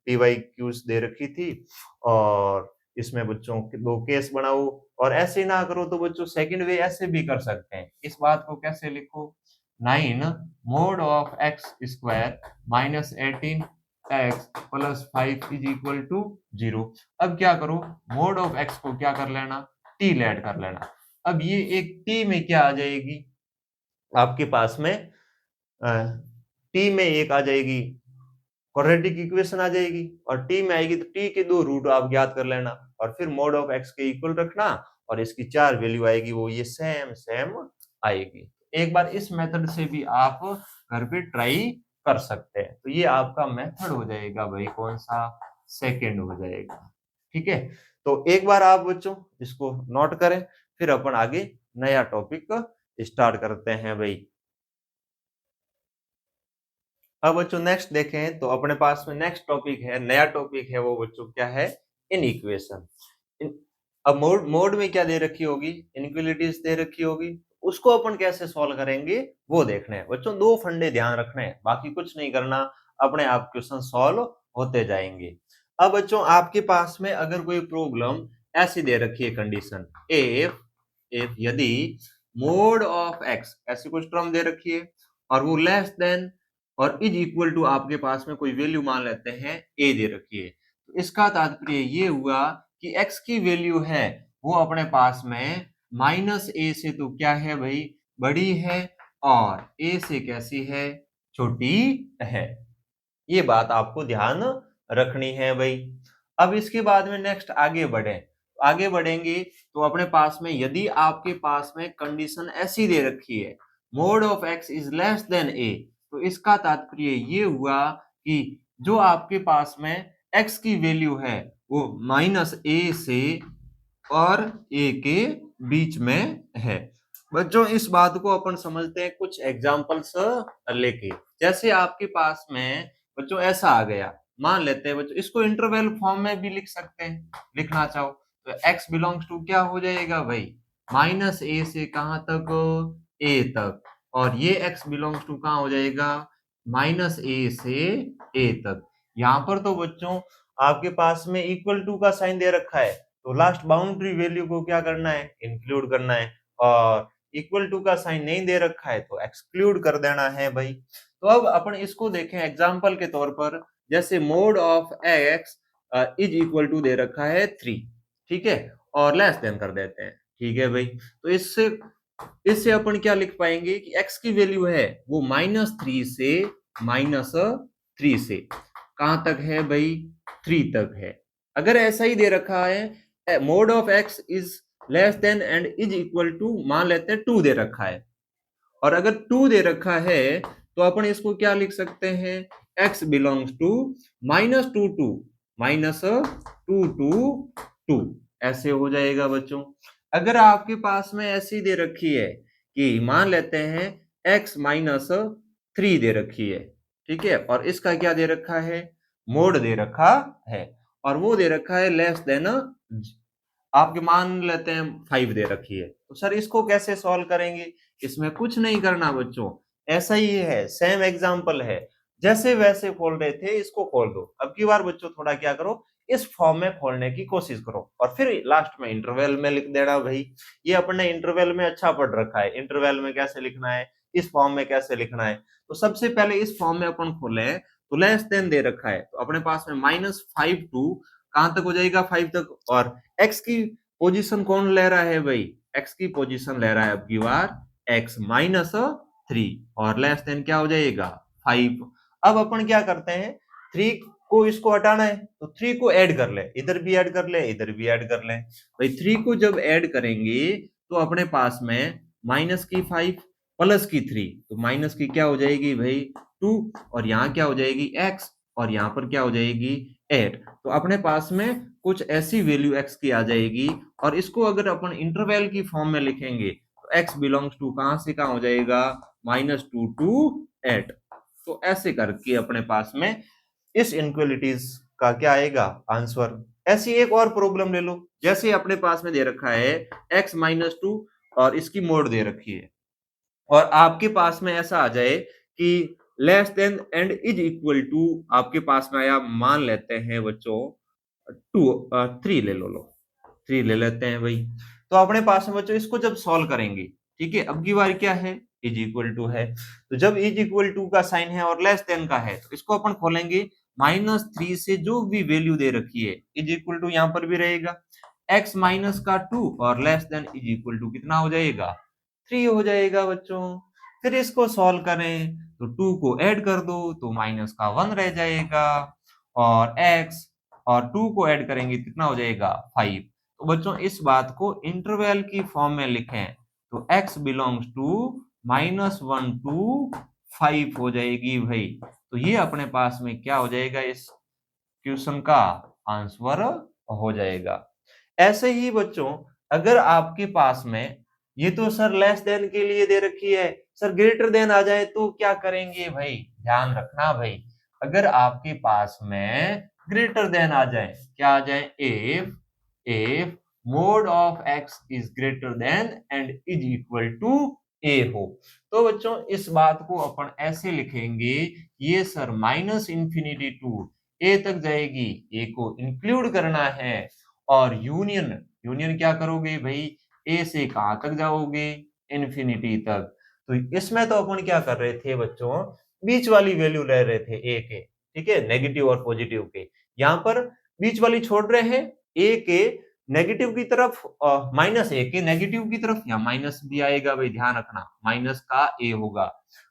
PYQs दे रखी थी और इसमें बच्चों दो केस बनाओ और ऐसे ना करो तो बच्चों सेकंड वे ऐसे भी कर सकते हैं। इस बात को कैसे लिखो 9 mod of x square -18 x plus 5 is equal to 0। अब क्या करो मोड ऑफ x को क्या कर लेना t लेट कर लेना। अब ये एक t में क्या आ जाएगी आपके पास में t में एक आ जाएगी क्वाड्रेटिक इक्वेशन आ जाएगी और t में आएगी तो t के दो रूट आप ज्ञात कर लेना और फिर मोड ऑफ x के इक्वल रखना और इसकी 4 वैल्यू आएगी वो ये सेम आएगी। एक बार इस मेथड से भी आप घर पे ट्राई कर सकते हैं। तो ये आपका मेथड हो जाएगा भाई कौन सा सेकंड हो जाएगा। ठीक है, तो एक बार आप बच्चों इसको नोट करें फिर अपन आगे नया टॉपिक स्टार्ट करते हैं भाई। अब बच्चों नेक्स्ट देखें तो अपने पास में नेक्स्ट टॉपिक है नया टॉपिक है वो बच्चों क्या है इनइक्वेशन। अब मोड में क्या दे रखी होगी इनइक्वालिटीज दे रखी होगी, उसको अपन कैसे सॉल्व करेंगे वो देखना है बच्चों। दो फंडे ध्यान रखने हैं बाकी कुछ नहीं करना, अपने आप क्वेश्चन सॉल्व होते जाएंगे। अब बच्चों आपके पास में अगर कोई प्रॉब्लम ऐसी दे रखी है कंडीशन इफ यदि मोड ऑफ एक्स ऐसी कुछ टर्म दे रखी है और वो लेस देन और इज इक्वल टू आपके पास में कोई वैल्यू मान लेते हैं ए दे रखी है, तो इसका तात्पर्य ये हुआ कि x की वैल्यू है वो अपने पास में -a से तो क्या है भाई बड़ी है और a से कैसी है छोटी है। ये बात आपको ध्यान रखनी है भाई। अब इसके बाद में नेक्स्ट आगे बढ़ेंगे तो अपने पास में यदि आपके पास में कंडीशन ऐसी दे रखी है mod of x is less then a, तो इसका तात्पर्य ये हुआ कि जो आपके पास में x की वैल्यू है वो -a से और a के बीच में है। बच्चों इस बात को अपन समझते हैं कुछ एग्जांपल्स लेके। जैसे आपके पास में बच्चों ऐसा आ गया, मान लेते हैं बच्चों इसको इंटरवल फॉर्म में भी लिख सकते हैं, लिखना चाहो तो x बिलोंग्स टू क्या हो जाएगा भाई -a से कहां तक a तक और ये x बिलोंग्स टू कहां हो जाएगा -a से a तक। यहाँ पर तो बच्चों आपके पास में इक्वल टू का साइन दे रखा है तो लास्ट बाउंड्री वैल्यू को क्या करना है इंक्लूड करना है और इक्वल टू का साइन नहीं दे रखा है तो एक्सक्लूड कर देना है भाई। तो अब अपन इसको देखें एग्जांपल के तौर पर, जैसे mode of x is equal to दे रखा है 3, ठीक है और लेस देन कर देते हैं। ठीक है भाई, तो इससे अपन क्या लिख पाएंगे कि x की वैल्यू है वो -3 से -3 से कहां तक है भाई 3 तक है। अगर ऐसा ही दे रखा है mod of x is less than and is equal to मान लेते हैं 2 दे रखा है और अगर 2 दे रखा है तो अपन इसको क्या लिख सकते हैं, x बिलोंग्स टू -2 2 -2 2 2 ऐसे हो जाएगा बच्चों। अगर आपके पास में ऐसी दे रखी है कि मान लेते हैं x -3 दे रखी है, ठीक है, और इसका क्या दे रखा है, मोड दे रखा है, और वो दे रखा है लेस देन आपके मान लेते हैं 5 दे रखी है, तो सर इसको कैसे सॉल्व करेंगे? इसमें कुछ नहीं करना बच्चों, ऐसा ही है, सेम एग्जांपल है, जैसे वैसे खोल रहे थे इसको खोल दो। अब की बार बच्चों थोड़ा क्या करो, इस फॉर्म में खोलने की कोशिश करो और फिर लास्ट में इंटरवल में लिख देना भाई। ये अपने इंटरवल में अच्छा पढ़ रखा है, इंटरवल में कैसे लिखना है, इस फॉर्म में कैसे लिखना है। तो सबसे पहले इस फॉर्म में अपन खोले तो लेस देन दे रखा है, तो अपने पास में -5 टू कहां तक हो जाएगा, 5 तक, और x की पोजीशन कौन ले रहा है भाई, x की पोजीशन ले रहा है अब की बार x -3 और लेस देन क्या हो जाएगा 5। अब अपन क्या करते हैं, 3 को इसको हटाना है तो 3 को ऐड कर ले, इधर भी ऐड कर ले, इधर भी ऐड कर ले भाई। 3 को जब ऐड करेंगे तो अपने पास में माइनस की 5 प्लस की 3, तो माइनस की क्या हो जाएगी भाई 2, और यहाँ क्या हो जाएगी x, और यहाँ पर क्या हो जाएगी 8। तो अपने पास में कुछ ऐसी वैल्यू x की आ जाएगी, और इसको अगर अपन इंटरवल की फॉर्म में लिखेंगे तो x बिलोंग्स टू कहां से कहां हो जाएगा -2 टू 8। तो ऐसे करके अपने पास में इस इनक्वलिटीज का क्या आएगा आंसर। ऐसी एक और प्रॉब्लम ले लो, जैसे अपने पास में दे रखा है x -2 और इसकी मोड दे रखी है, और आपके पास में ऐसा आ जाए कि less than and is equal to, आपके पास में आया, मान लेते हैं बच्चों 3 ले लो, 3 ले लेते हैं भाई। तो अपने पास में बच्चों इसको जब सॉल्व करेंगे, ठीक है, अब की बार क्या है, इज इक्वल टू है, तो जब इज इक्वल टू का साइन है और लेस देन का है तो इसको अपन खोलेंगे, -3 से जो भी वैल्यू दे रखी है इज इक्वल टू यहाँ पर भी रहेगा, x माइनस का 2 और less than is equal to कितना हो जाएगा 3 हो जाएगा बच्चों। फिर इसको सॉल्व करें तो 2 को ऐड कर दो तो माइनस का 1 रह जाएगा, और x और 2 को ऐड करेंगे कितना हो जाएगा 5। तो बच्चों इस बात को इंटरवल की फॉर्म में लिखें तो x बिलोंग्स टू -1 टू 5 हो जाएगी भाई। तो ये अपने पास में क्या हो जाएगा, इस क्वेश्चन का आंसर हो जाएगा। ऐसे ही बच्चों अगर आपके पास में, ये तो सर लेस देन के लिए दे रखी है, सर ग्रेटर देन आ जाए तो क्या करेंगे भाई, ध्यान रखना भाई, अगर आपके पास में ग्रेटर देन आ जाए, क्या आ जाए, if mod of x is greater than and is equal to a हो, तो बच्चों इस बात को अपन ऐसे लिखेंगे, ये सर -इंफिनिटी टू a तक जाएगी, a को इंक्लूड करना है, और यूनियन यूनियन क्या करोगे भाई, ए से कहां तक जाओगे, इन्फिनिटी तक। तो इसमें तो अपन क्या कर रहे थे बच्चों, बीच वाली वैल्यू ले रहे थे ए के, ठीक है, नेगेटिव और पॉजिटिव के, यहाँ पर बीच वाली छोड़ रहे हैं, ए के नेगेटिव की तरफ, -a के नेगेटिव की तरफ, यहाँ माइनस भी आएगा भाई, ध्यान रखना, माइनस का a होगा,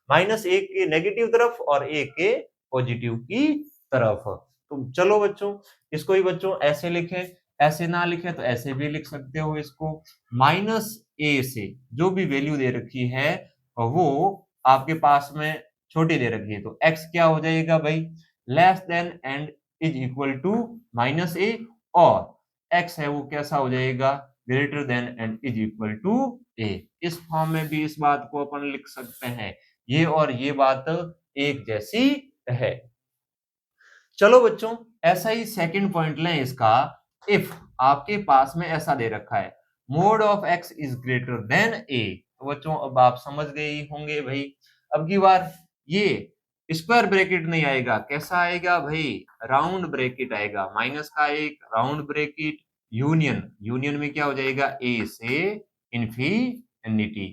-a के नेगेटिव तरफ और a के पॉजिटिव की तरफ। तो चलो बच्चों इसको ही बच्चों ऐसे लिखें, ऐसे ना लिखे तो ऐसे भी लिख सकते हो इसको, -a से जो भी वैल्यू दे रखी है वो आपके पास में छोटी दे रखी है, तो x क्या हो जाएगा भाई, less than and is equal to -a, और x है वो कैसा हो जाएगा, greater than and is equal to a। इस फॉर्म में भी इस बात को अपन लिख सकते हैं, ये और ये बात एक जैसी है। चलो बच्चों ऐसा ही सेकंड पॉइंट लें इसका, इफ आपके पास में ऐसा दे रखा है mod of x is greater then a, तो बच्चों अब आप समझ गए ही होंगे भाई, अब की बार ये स्क्वायर ब्रैकेट नहीं आएगा, कैसा आएगा भाई, राउंड ब्रैकेट आएगा, माइनस का एक राउंड ब्रैकेट, यूनियन यूनियन में क्या हो जाएगा a से इंफिनिटी।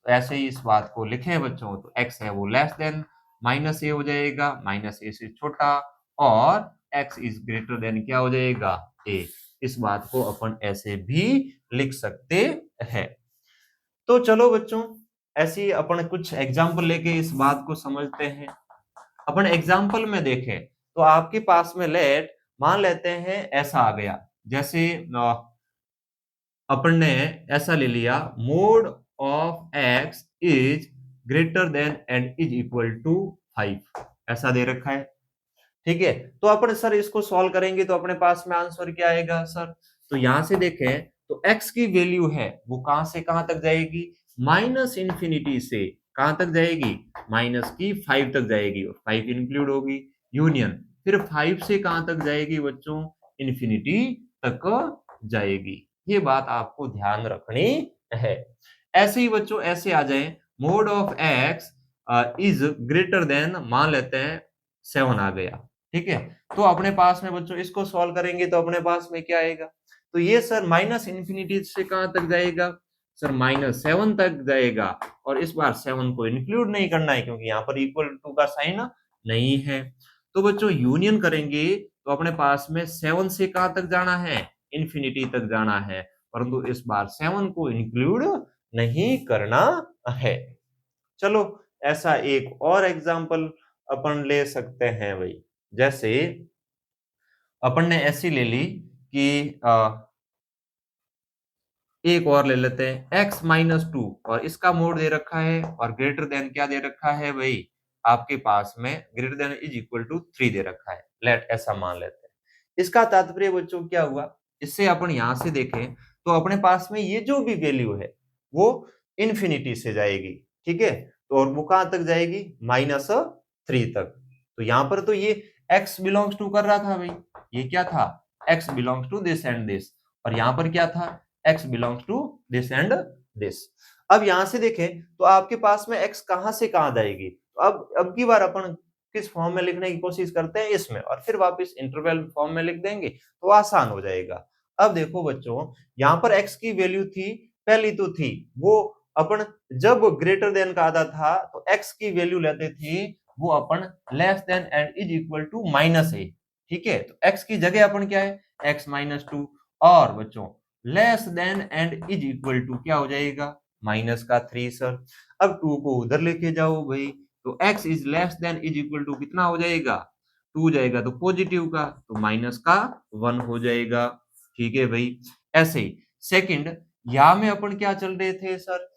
तो ऐसे ही इस बात को लिखें बच्चों, तो x है वो लेस देन -a हो जाएगा, -a से छोटा, और x इज ग्रेटर देन क्या हो जाएगा a। इस बात को अपन ऐसे भी लिख सकते हैं। तो चलो बच्चों ऐसे ही अपन कुछ एग्जाम्पल लेके इस बात को समझते हैं। अपन एग्जाम्पल में देखें तो आपके पास में लेट मान लेते हैं ऐसा आ गया, जैसे अपन ने ऐसा ले लिया, mod of x is greater than and is equal to 5 ऐसा दे रखा है। ठीक है, तो अपन सर इसको सॉल्व करेंगे तो अपने पास में आंसर क्या आएगा सर? तो यहां से देखें तो x की वैल्यू है वो कहां से कहां तक जाएगी? माइनस इंफिनिटी से कहां तक जाएगी? माइनस की 5 तक जाएगी और 5 इंक्लूड होगी। यूनियन फिर 5 से कहां तक जाएगी बच्चों? इंफिनिटी तक जाएगी। ये बात आपको ध्यान रखनी है। ऐसे ही बच्चों ऐसे आ जाए, mode of x is greater then, मान लेते हैं 7 आ गया। ठीक है, तो अपने पास में बच्चों इसको सॉल्व करेंगे तो अपने पास में क्या आएगा? तो ये सर माइनस इंफिनिटी से कहां तक जाएगा? सर -7 तक जाएगा। और इस बार 7 को इंक्लूड नहीं करना है क्योंकि यहाँ पर इक्वल टू का साइन नहीं है। तो बच्चों यूनियन करेंगे तो अपने पास में 7 से कहां तक जाना है? इंफिनिटी तक जाना है, परंतु इस बार 7 को इंक्लूड नहीं करना है। चलो ऐसा एक और एग्जांपल अपन ले सकते हैं भाई। जैसे अपन ने ऐसी ले ली कि एक और ले लेते हैं x-2 और इसका मोड दे रखा है और ग्रेटर देन क्या दे रखा है भाई? आपके पास में greater than is equal to 3 दे रखा है। लेट ऐसा मान लेते हैं। इसका तात्पर्य बच्चों क्या हुआ? इससे अपन यहां से देखें तो अपने पास में ये जो भी वैल्यू है वो इंफिनिटी से जाएगी। ठीक है, तो और वो कहां तक जाएगी? -3 तक। तो यहां पर तो ये x बिलोंग्स टू कर रहा था भाई, ये क्या था? x belongs to this and this, और यहां पर क्या था? x belongs to this and this. अब यहां से देखें तो आपके पास में x कहां से कहां जाएगी? तो अब की बार अपन किस फॉर्म में लिखने की कोशिश करते हैं? इसमें, और फिर वापस इंटरवल फॉर्म में लिख देंगे तो आसान हो जाएगा। अब देखो बच्चों, यहां पर x की वैल्यू थी, पहली तो थी वो अपन जब ग्रेटर देन का आधा था तो x की वैल्यू लेते थे वो अपन less than and is equal to -a। ठीक है, तो x की जगह अपन क्या है? x-2। और बच्चों less than and is equal to क्या हो जाएगा? -3 सर। अब 2 को उधर लेके जाओ भाई, तो x is less than is equal to कितना हो जाएगा? 2 जाएगा तो पॉजिटिव का, तो -1 हो जाएगा। ठीक है भाई, ऐसे ही सेकंड यहां में अपन क्या चल रहे थे सर?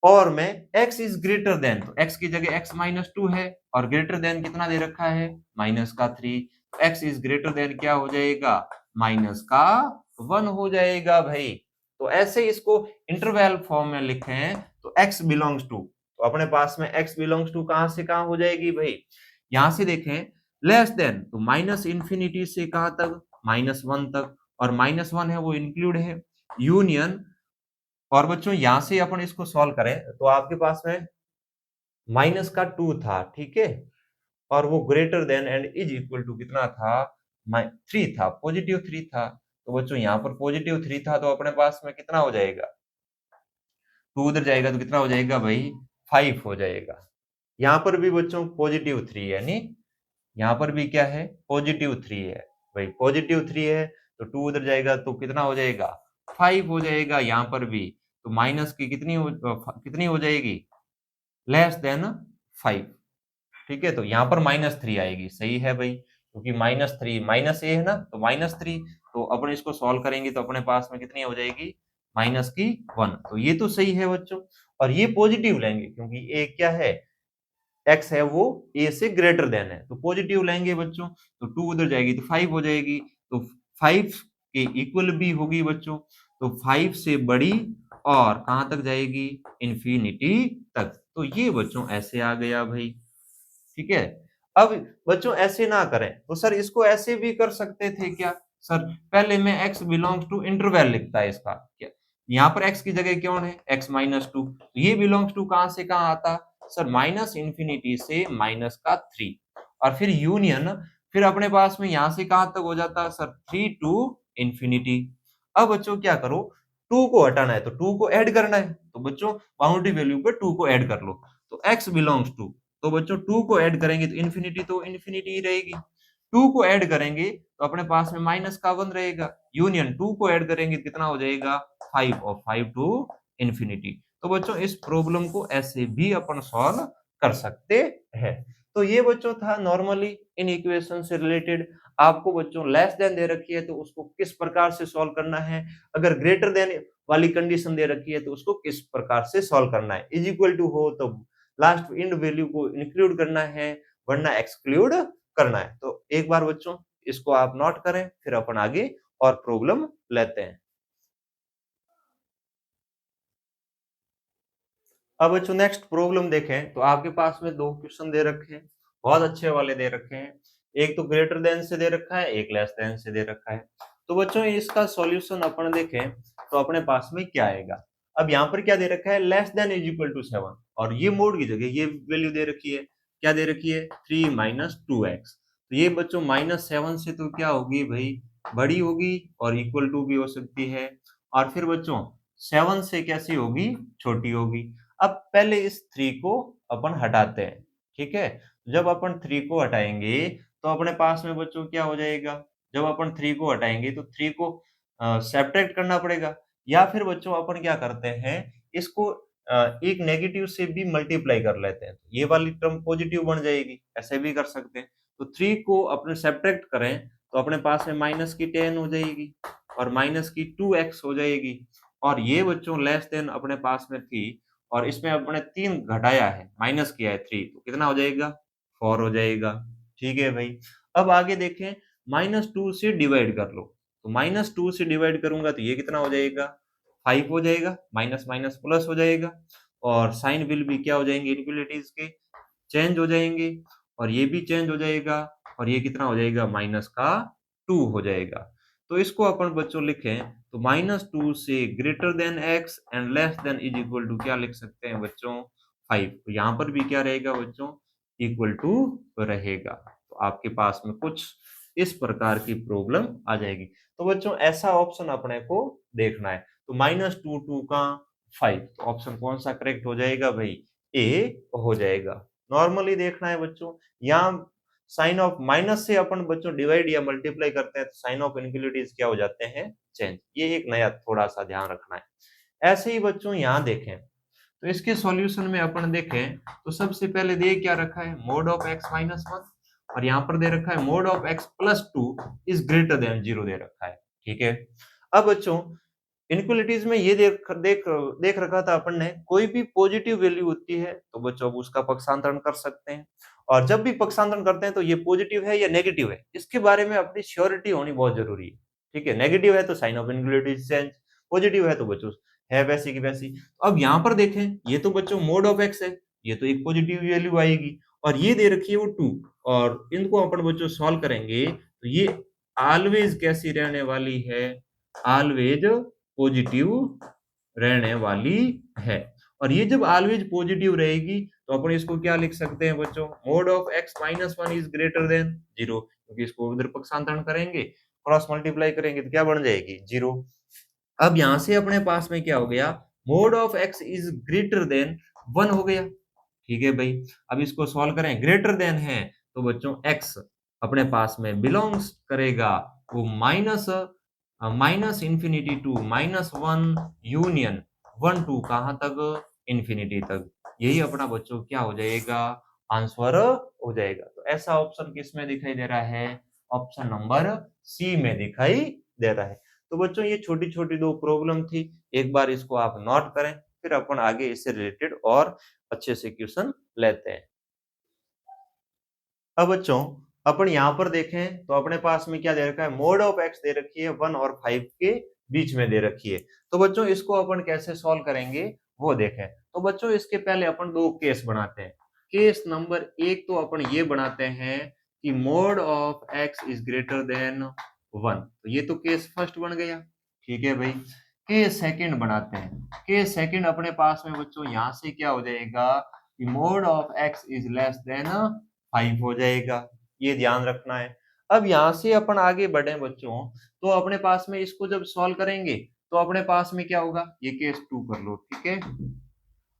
और में x इज ग्रेटर देन, तो x की जगह x-2 है और ग्रेटर देन कितना दे रखा है? -3। x इज ग्रेटर देन क्या हो जाएगा? -1 हो जाएगा भाई। तो ऐसे इसको इंटरवल फॉर्म में लिखें तो x बिलोंग्स टू, तो अपने पास में x बिलोंग्स टू कहां से कहां हो जाएगी भाई? यहां से देखें लेस देन, तो माइनस इंफिनिटी से कहां तक? -1 तक, और -1 है वो इंक्लूड है। यूनियन, और बच्चों यहां से अपन इसको सॉल्व करें तो आपके पास में -2 था। ठीक है, और वो greater than and is equal to कितना था? 3 था, पॉजिटिव 3 था। तो बच्चों यहाँ पर पॉजिटिव 3 था तो अपने पास में कितना हो जाएगा? 2 उधर जाएगा तो कितना हो जाएगा भाई? 5 हो जाएगा। यहाँ पर भी बच्चों पॉजिटिव 3 है, यानी यहाँ पर भी क्या है? पॉजिटिव 3 है भाई। पॉजिटिव 3 है तो 2 उधर जाएगा तो कितना हो जाएगा? 5 हो जाएगा। यहाँ पर भी तो माइनस की कितनी हो जाएगी? Less than 5। ठीक है, तो यहाँ पर -3 आएगी। सही है भाई, क्योंकि -3 माइनस ए है ना, तो -3। तो अपन इसको सॉल्व करेंगे तो अपने पास में कितनी हो जाएगी? -1। तो ये तो सही है बच्चों, और ये पॉजिटिव लेंगे क्योंकि ए क्या है? x है वो a से ग्रेटर देन है, तो पॉजिटिव लेंगे बच्चों। तो 2 उधर जाएगी तो 5 हो जाएगी, तो 5 के इक्वल भी होगी बच्चों। तो 5 से बड़ी और कहां तक जाएगी? इंफिनिटी तक। तो ये बच्चों ऐसे आ गया भाई। ठीक है, अब बच्चों ऐसे ना करें तो सर इसको ऐसे भी कर सकते थे क्या? सर पहले मैं x बिलोंग्स टू इंटरवल लिखता है इसका क्या, यहाँ पर x की जगह कौन है? x-2। ये बिलोंग्स टू कहां से कहां आता? सर माइनस इंफिनिटी से -3, और फिर यूनियन, फिर अपने पास में यहां से कहां तक हो जाता? Sir 3 to infinity. अब बच्चों क्या करो, 2 को हटाना है तो 2 को ऐड करना है, तो बच्चों बाउंड्री वैल्यू पे 2 को ऐड कर लो। तो x बिलोंग्स टू, तो बच्चों 2 को ऐड करेंगे तो इन्फिनिटी ही रहेगी। 2 को ऐड करेंगे तो अपने पास में -1 रहेगा। यूनियन 2 को ऐड करेंगे तो कितना हो जाएगा? 5, और 5 टू इंफिनिटी। तो बच्चों इस प्रॉब्लम को ऐसे भी अपन सॉल्व कर सकते हैं। तो ये बच्चों था नॉर्मली इन इक्वेशन से रिलेटेड। आपको बच्चों लेस देन दे रखी है तो उसको किस प्रकार से सॉल्व करना है, अगर ग्रेटर देन वाली कंडीशन दे रखी है तो उसको किस प्रकार से सॉल्व करना है, इज इक्वल टू हो तो लास्ट इंड वैल्यू को इंक्लूड करना है वरना एक्सक्लूड करना है। तो एक बार बच्चों इसको आप नोट करें, फिर अपन आगे और प्रॉब्लम लेते हैं। अब बच्चों नेक्स्ट प्रॉब्लम देखें तो आपके पास में दो क्वेश्चन दे रखे हैं, बहुत अच्छे वाले दे रखे हैं। एक तो ग्रेटर देन से दे रखा है, एक लेस देन से दे रखा है। तो बच्चों इसका सॉल्यूशन अपन देखें तो अपने पास में क्या आएगा। अब यहाँ पर क्या दे रखा है, less than is equal to 7 और ये मोड की जगह ये वैल्यू दे रखी है, क्या दे रखी है 3 माइनस 2x। तो ये बच्चों -7 से तो क्या होगी भाई, बड़ी होगी और इक्वल टू भी हो सकती है। और फिर बच्चों 7 से कैसी होगी, छोटी होगी। अब पहले इस 3 को अपन हटाते हैं, ठीक है। जब अपन 3 को हटाएंगे तो अपने पास में बच्चों क्या हो जाएगा, जब अपन 3 को हटाएंगे तो 3 को सब्ट्रैक्ट करना पड़ेगा, या फिर बच्चों अपन क्या करते हैं इसको एक नेगेटिव से भी मल्टीप्लाई कर लेते हैं, ये वाली टर्म पॉजिटिव बन जाएगी, ऐसे भी कर सकते हैं। तो 3 को अपने सब्ट्रैक्ट करें तो अपने पास में माइनस की 10 हो जाएगी और माइनस की 2x हो जाएगी, और ये बच्चों लेस देन अपने पास में थी और इसमें अपने 3 घटाया है, माइनस किया है 3, तो कितना हो जाएगा 4 हो जाएगा। ठीक है भाई। अब आगे देखें, -2 से डिवाइड कर लो, तो -2 से डिवाइड करूंगा तो ये कितना हो जाएगा 5 हो जाएगा, माइनस माइनस प्लस हो जाएगा, और साइन विल भी क्या हो जाएंगे, इनफिनिटीज के चेंज हो जाएंगे, और ये भी चेंज हो जाएगा, और ये कितना हो जाएगा माइनस का 2 हो जाएगा। तो इसको अपन बच्चों लिखें तो -2 से greater than x and less than is equal to क्या लिख सकते हैं बच्चों 5। तो यहाँ पर भी क्या रहेगा बच्चों, इक्वल टू रहेगा। तो आपके पास में कुछ इस प्रकार की प्रॉब्लम आ जाएगी। तो बच्चों ऐसा ऑप्शन अपने को देखना है। तो -2 2 का 5, तो ऑप्शन कौन सा करेक्ट हो जाएगा भाई, ए हो जाएगा। नॉर्मली देखना है बच्चों, यहाँ साइन ऑफ माइनस से अपन बच्चों डिवाइड या मल्टीप्लाई करते हैं तो साइन ऑफ इनक्वलिटीज क्या हो जाते हैं, चेंज। ये एक नया थोड़ा सा ध्यान रखना है। ऐसे ही बच्चों यहाँ देखें तो इसके सॉल्यूशन में अपन देखें तो सबसे पहले दे क्या रखा है, मोड ऑफ x माइनस 1, और यहाँ पर दे रखा है mod of x plus 2 is greater then 0 दे रखा है। ठीक है। अब बच्चों इनक्वलिटीज में ये देख रखा था अपन ने, कोई भी पॉजिटिव वैल्यू होती है तो बच्चों अब उसका पक्षांतरण कर सकते हैं, और जब भी पक्षांतरण करते हैं तो ये पॉजिटिव है या नेगेटिव है इसके बारे में अपनी श्योरिटी होनी बहुत जरूरी है। ठीक है, नेगेटिव है तो sign of inequalities change, positive है तो बच्चों है वैसी की वैसी। अब यहाँ पर देखें ये तो बच्चों मोड ऑफ एक्स है, ये तो एक पॉजिटिव वैल्यू आएगी, और ये दे रखी है वो 2, और इनको अपन बच्चों सॉल्व करेंगे तो ये ऑलवेज कैसी रहने वाली है, ऑलवेज पॉजिटिव रहने वाली है। और ये जब ऑलवेज पॉजिटिव रहेगी तो अपन इसको क्या लिख सकते हैं बच्चों, mode of x minus 1 is greater then 0, क्योंकि इसको उधर पक्षांतरण करेंगे, क्रॉस मल्टीप्लाई करेंगे तो क्या बन जाएगी 0। अब यहां से अपने पास में क्या हो गया, mode of x is greater then 1 हो गया। ठीक है भाई। अब इसको सॉल्व करें, ग्रेटर देन है तो बच्चों x अपने पास में बिलोंग्स करेगा वो minus infinity to -1 union 1 to कहां तक, इंफिनिटी तक। यही अपना बच्चों क्या हो जाएगा, आंसर हो जाएगा। तो ऐसा ऑप्शन किस में दिखाई दे रहा है, ऑप्शन नंबर सी में दिखाई दे रहा है। तो बच्चों ये छोटी छोटी दो प्रॉब्लम थी, एक बार इसको आप नोट करें, फिर अपन आगे इससे रिलेटेड और अच्छे से क्वेश्चन लेते हैं। अब बच्चों अपन यहाँ पर देखें तो अपने पास में क्या दे रखा है, मोड ऑफ एक्स दे रखी है 1 और 5 के बीच में दे रखी है। तो बच्चों इसको अपन कैसे सॉल्व करेंगे वो देखें। तो बच्चों इसके पहले अपन दो केस बनाते हैं। केस नंबर 1 तो अपन ये बनाते हैं कि mod of x is greater then 1, तो ये तो केस फर्स्ट बन गया। ठीक है भाई। केस सेकंड बनाते हैं। केस सेकंड अपने पास में बच्चों यहाँ से क्या हो जाएगा कि mod of x is less then 5 हो जाएगा, ये ध्यान रखना है। अब यहाँ से अपन आगे बढ़े बच्चों, तो अपने पास में इसको जब सॉल्व करेंगे तो अपने पास में क्या होगा, ये केस 2 कर लो। ठीक है।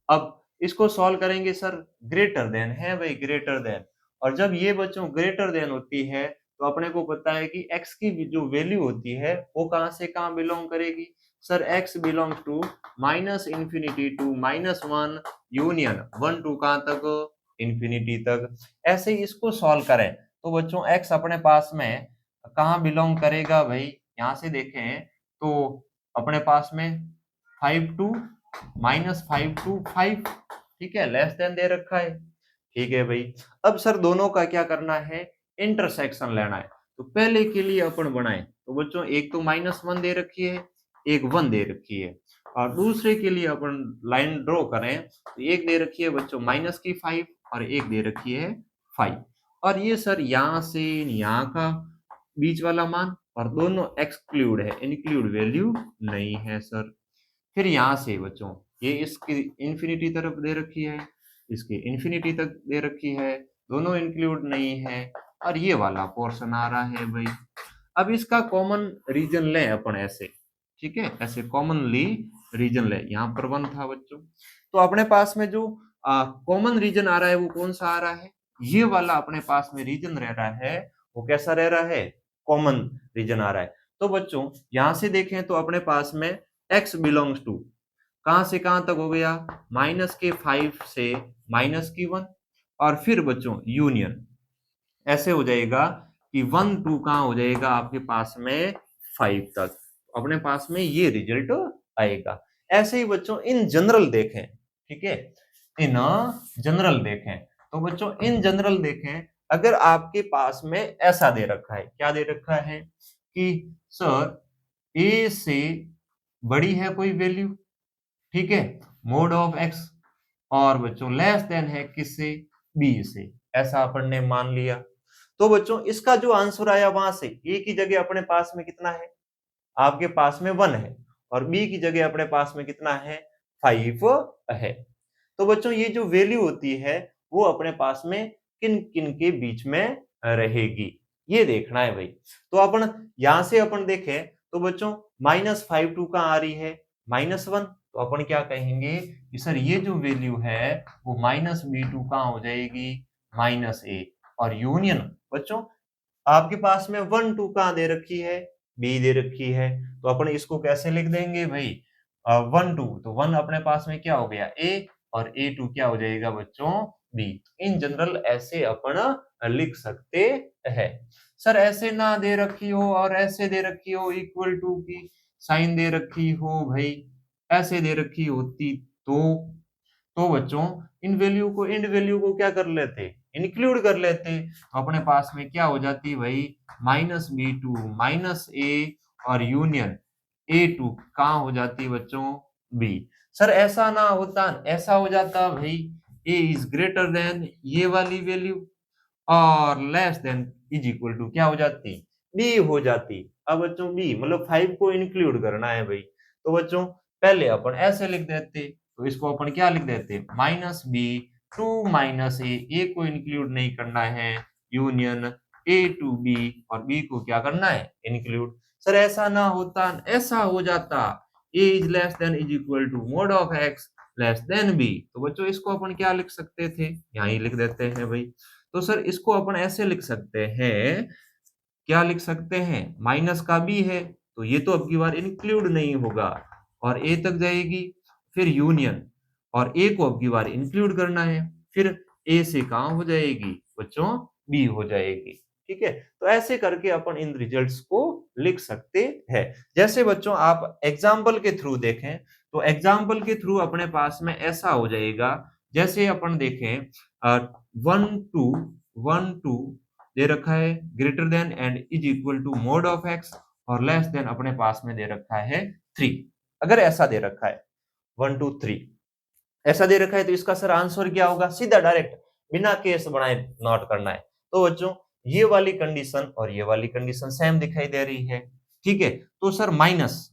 अब इसको सॉल्व करेंगे सर, ग्रेटर देन है भाई, ग्रेटर देन, और जब ये बच्चों ग्रेटर देन होती है तो अपने को पता है कि x की जो वैल्यू होती है वो कहां से कहां बिलोंग करेगी, sir x belongs to minus infinity to -1 union 1 to कहां तक, इंफिनिटी तक। ऐसे ही इसको सॉल्व करें तो बच्चों x अपने पास में कहां बिलोंग करेगा भाई, यहां से देखें तो अपने पास में 5 टू -5 टू 5, ठीक है, लेस देन दे रखा है, ठीक है भाई। अब सर दोनों का क्या करना है, इंटरसेक्शन लेना है। तो पहले के लिए अपन बनाए, तो बच्चों एक तो -1 दे रखी है, एक 1 दे रखी है, और दूसरे के लिए अपन लाइन ड्रॉ करें तो एक दे रखी है बच्चों -5 और एक दे रखी है 5, और ये सर यहाँ से यहाँ का बीच वाला मान, और दोनों एक्सक्लूड है, इंक्लूड वैल्यू नहीं है सर। फिर यहाँ से बच्चों ये इसकी इंफिनिटी तरफ दे रखी है, इसकी इंफिनिटी तक दे रखी है, दोनों इंक्लूड नहीं है, और ये वाला पोर्शन आ रहा है भाई। अब इसका कॉमन रीजन लें अपन ऐसे, ठीक है, ऐसे कॉमनली रीजन लें। यहाँ पर 1 था बच्चों, तो अपने पास में जो कॉमन रीजन आ रहा है वो कौन सा आ रहा है, ये वाला अपने पास में रीजन रह रहा है, वो कैसा रह रहा है, कॉमन रीजन आ रहा है। तो बच्चों यहाँ से देखें तो अपने पास में x बिलोंग्स टू कहां से कहां तक हो गया, -5 से -1, और फिर बच्चों यूनियन ऐसे हो जाएगा कि 1 2 कहां हो जाएगा आपके पास में 5 तक, अपने पास में ये रिजल्ट आएगा। ऐसे ही बच्चों इन जनरल देखें, ठीक है, इन जनरल देखें, तो बच्चों इन जनरल देखें, अगर आपके पास में ऐसा दे रखा है, क्या दे रखा है कि सर a से बड़ी है कोई वैल्यू, ठीक है, मोड ऑफ x, और बच्चों लेस देन है किससे, b से, ऐसा अपन ने मान लिया। तो बच्चों इसका जो आंसर आया वहां से a की जगह अपने पास में कितना है, आपके पास में 1 है, और b की जगह अपने पास में कितना है, 5 है। तो बच्चों ये जो वैल्यू होती है वो अपने पास में किन किन के बीच में रहेगी, ये देखना है भाई। तो अपन यहां से अपन देखें तो बच्चों -5 2 कहां आ रही है, -1, तो अपन क्या कहेंगे कि सर ये जो वैल्यू है वो -b2 कहां हो जाएगी, -a, और यूनियन बच्चों आपके पास में 1 2 कहां दे रखी है, b दे रखी है, तो अपन इसको कैसे लिख देंगे भाई, 1 2, तो 1 अपने पास में क्या हो गया a, और a2 क्या हो जाएगा बच्चों b। इन जनरल ऐसे अपन लिख सकते हैं। सर ऐसे ना दे रखी हो और ऐसे दे रखी हो, इक्वल टू की साइन दे रखी हो भाई, ऐसे दे रखी होती तो बच्चों इन वैल्यू को क्या कर लेते, इंक्लूड कर लेते, तो अपने पास में क्या हो जाती भाई, -b2 -a, और यूनियन a2 कहां हो जाती बच्चों, b। सर ऐसा ना होता, ऐसा हो जाता भाई, a इज ग्रेटर देन ये वाली वैल्यू, और less than is equal to क्या हो जाती, b हो जाती। अब बच्चों b मतलब 5 को इंक्लूड करना है भाई, तो बच्चों पहले अपन ऐसे लिख देते, तो इसको अपन क्या लिख देते, -b2 -a को इंक्लूड नहीं करना है, यूनियन a टू b, और b को क्या करना है, इंक्लूड। सर ऐसा ना होता, ऐसा हो जाता, a is less than is equal to mod of x less than b, तो बच्चों इसको अपन क्या लिख सकते थे, यहां ही लिख देते हैं भाई। तो सर इसको अपन ऐसे लिख सकते हैं, क्या लिख सकते हैं, माइनस का b है, तो ये तो अब की बार इंक्लूड नहीं होगा, और a तक जाएगी, फिर यूनियन, और a को अब की बार इंक्लूड करना है, फिर a से कहां हो जाएगी बच्चों, b हो जाएगी, ठीक है। तो ऐसे करके अपन इन रिजल्ट्स को लिख सकते हैं। जैसे बच्चों आप एग्जाम्पल के थ्रू देखें, तो एग्जाम्पल के थ्रू अपने पास में ऐसा हो जाएगा, जैसे अपन देखें 1 2 दे रखा है, greater than and is equal to mod of x, और लेस देन अपने पास में दे रखा है 3। अगर ऐसा दे रखा है 1 2 3 ऐसा दे रखा है, तो इसका सर आंसर क्या होगा, सीधा डायरेक्ट बिना केस बनाए नोट करना है। तो बच्चों ये वाली कंडीशन और ये वाली कंडीशन सेम दिखाई दे रही है, ठीक है। तो सर माइनस,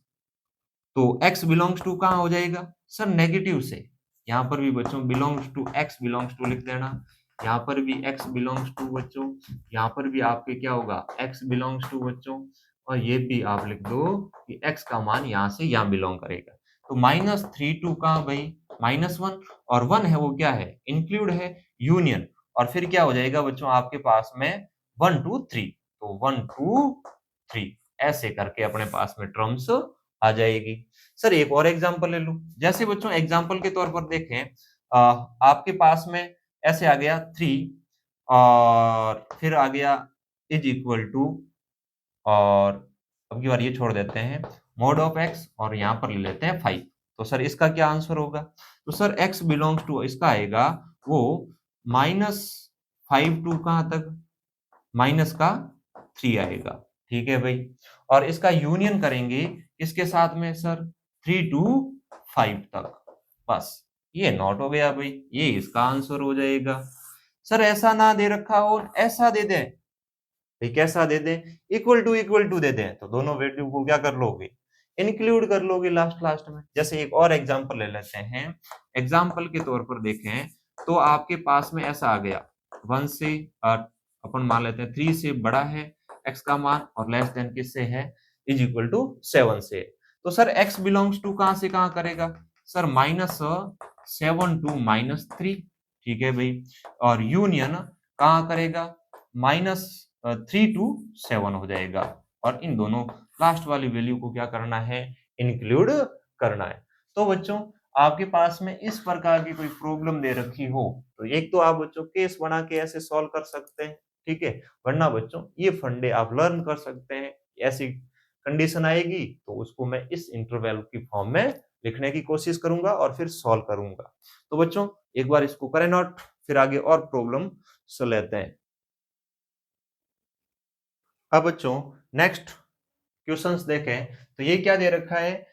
तो x बिलोंग्स टू कहां हो जाएगा, सर नेगेटिव से, यहाँ पर भी बच्चों belongs to x belongs to लिख देना, यहाँ पर भी x बिलोंग्स टू बच्चों, यहाँ पर भी आपके क्या होगा, x बिलोंग्स टू बच्चों, और ये भी आप लिख दो कि x का मान यहाँ से यहाँ बिलोंग करेगा। तो -3 2 कहां भाई, -1, और 1 है वो क्या है, इंक्लूड है, यूनियन, और फिर क्या हो जाएगा बच्चों आपके पास में 1 2 3, तो 1 2 3 ऐसे करके अपने पास में टर्म्स आ जाएगी। सर एक और एग्जांपल ले लूं, जैसे बच्चों एग्जांपल के तौर पर देखें, आपके पास में ऐसे आ गया 3, और फिर आ गया इज इक्वल टू, और अब की बार ये छोड़ देते हैं, मोड ऑफ x, और यहाँ पर ले लेते हैं 5। तो सर इसका क्या आंसर होगा, तो सर x बिलोंग्स टू इसका आएगा वो -5 टू कहां तक, माइनस का 3 आएगा। ठीक है भाई, और इसका यूनियन करेंगे इसके साथ में सर 3 टू 5 तक, बस ये नॉट हो गया भाई, ये इसका आंसर हो जाएगा। सर ऐसा ना दे रखा हो, ऐसा दे दें भाई, कैसा दे दें, इक्वल टू दे दें, तो दोनों वैल्यू को क्या कर लोगे, इंक्लूड कर लोगे लास्ट लास्ट में। जैसे एक और एग्जांपल ले लेते हैं, एग्जांपल के तौर पर देखें तो आपके पास में ऐसा आ गया 1 से अपन मान लेते हैं 3 से बड़ा है x का मान और लेस देन किससे है, इज इक्वल टू 7 से। तो सर x बिलोंग्स टू कहां से कहां करेगा, सर -7 टू -3, ठीक है भाई, और यूनियन कहां करेगा, -3 टू 7 हो जाएगा, और इन दोनों लास्ट वाली वैल्यू को क्या करना है, इंक्लूड करना है। तो बच्चों आपके पास में इस प्रकार की कोई प्रॉब्लम दे रखी हो तो एक तो आप बच्चों केस बना के ऐसे सॉल्व कर सकते हैं, ठीक है, वरना बच्चों ये फंडे आप लर्न कर सकते हैं। ऐसी कंडीशन आएगी तो उसको मैं इस इंटरवल की फॉर्म में लिखने की कोशिश करूंगा और फिर सॉल्व करूंगा। तो बच्चों एक बार इसको करें नोट, फिर आगे और प्रॉब्लम सुन लेते हैं। अब बच्चों नेक्स्ट क्वेश्चंस देखें तो ये क्या दे रखा है,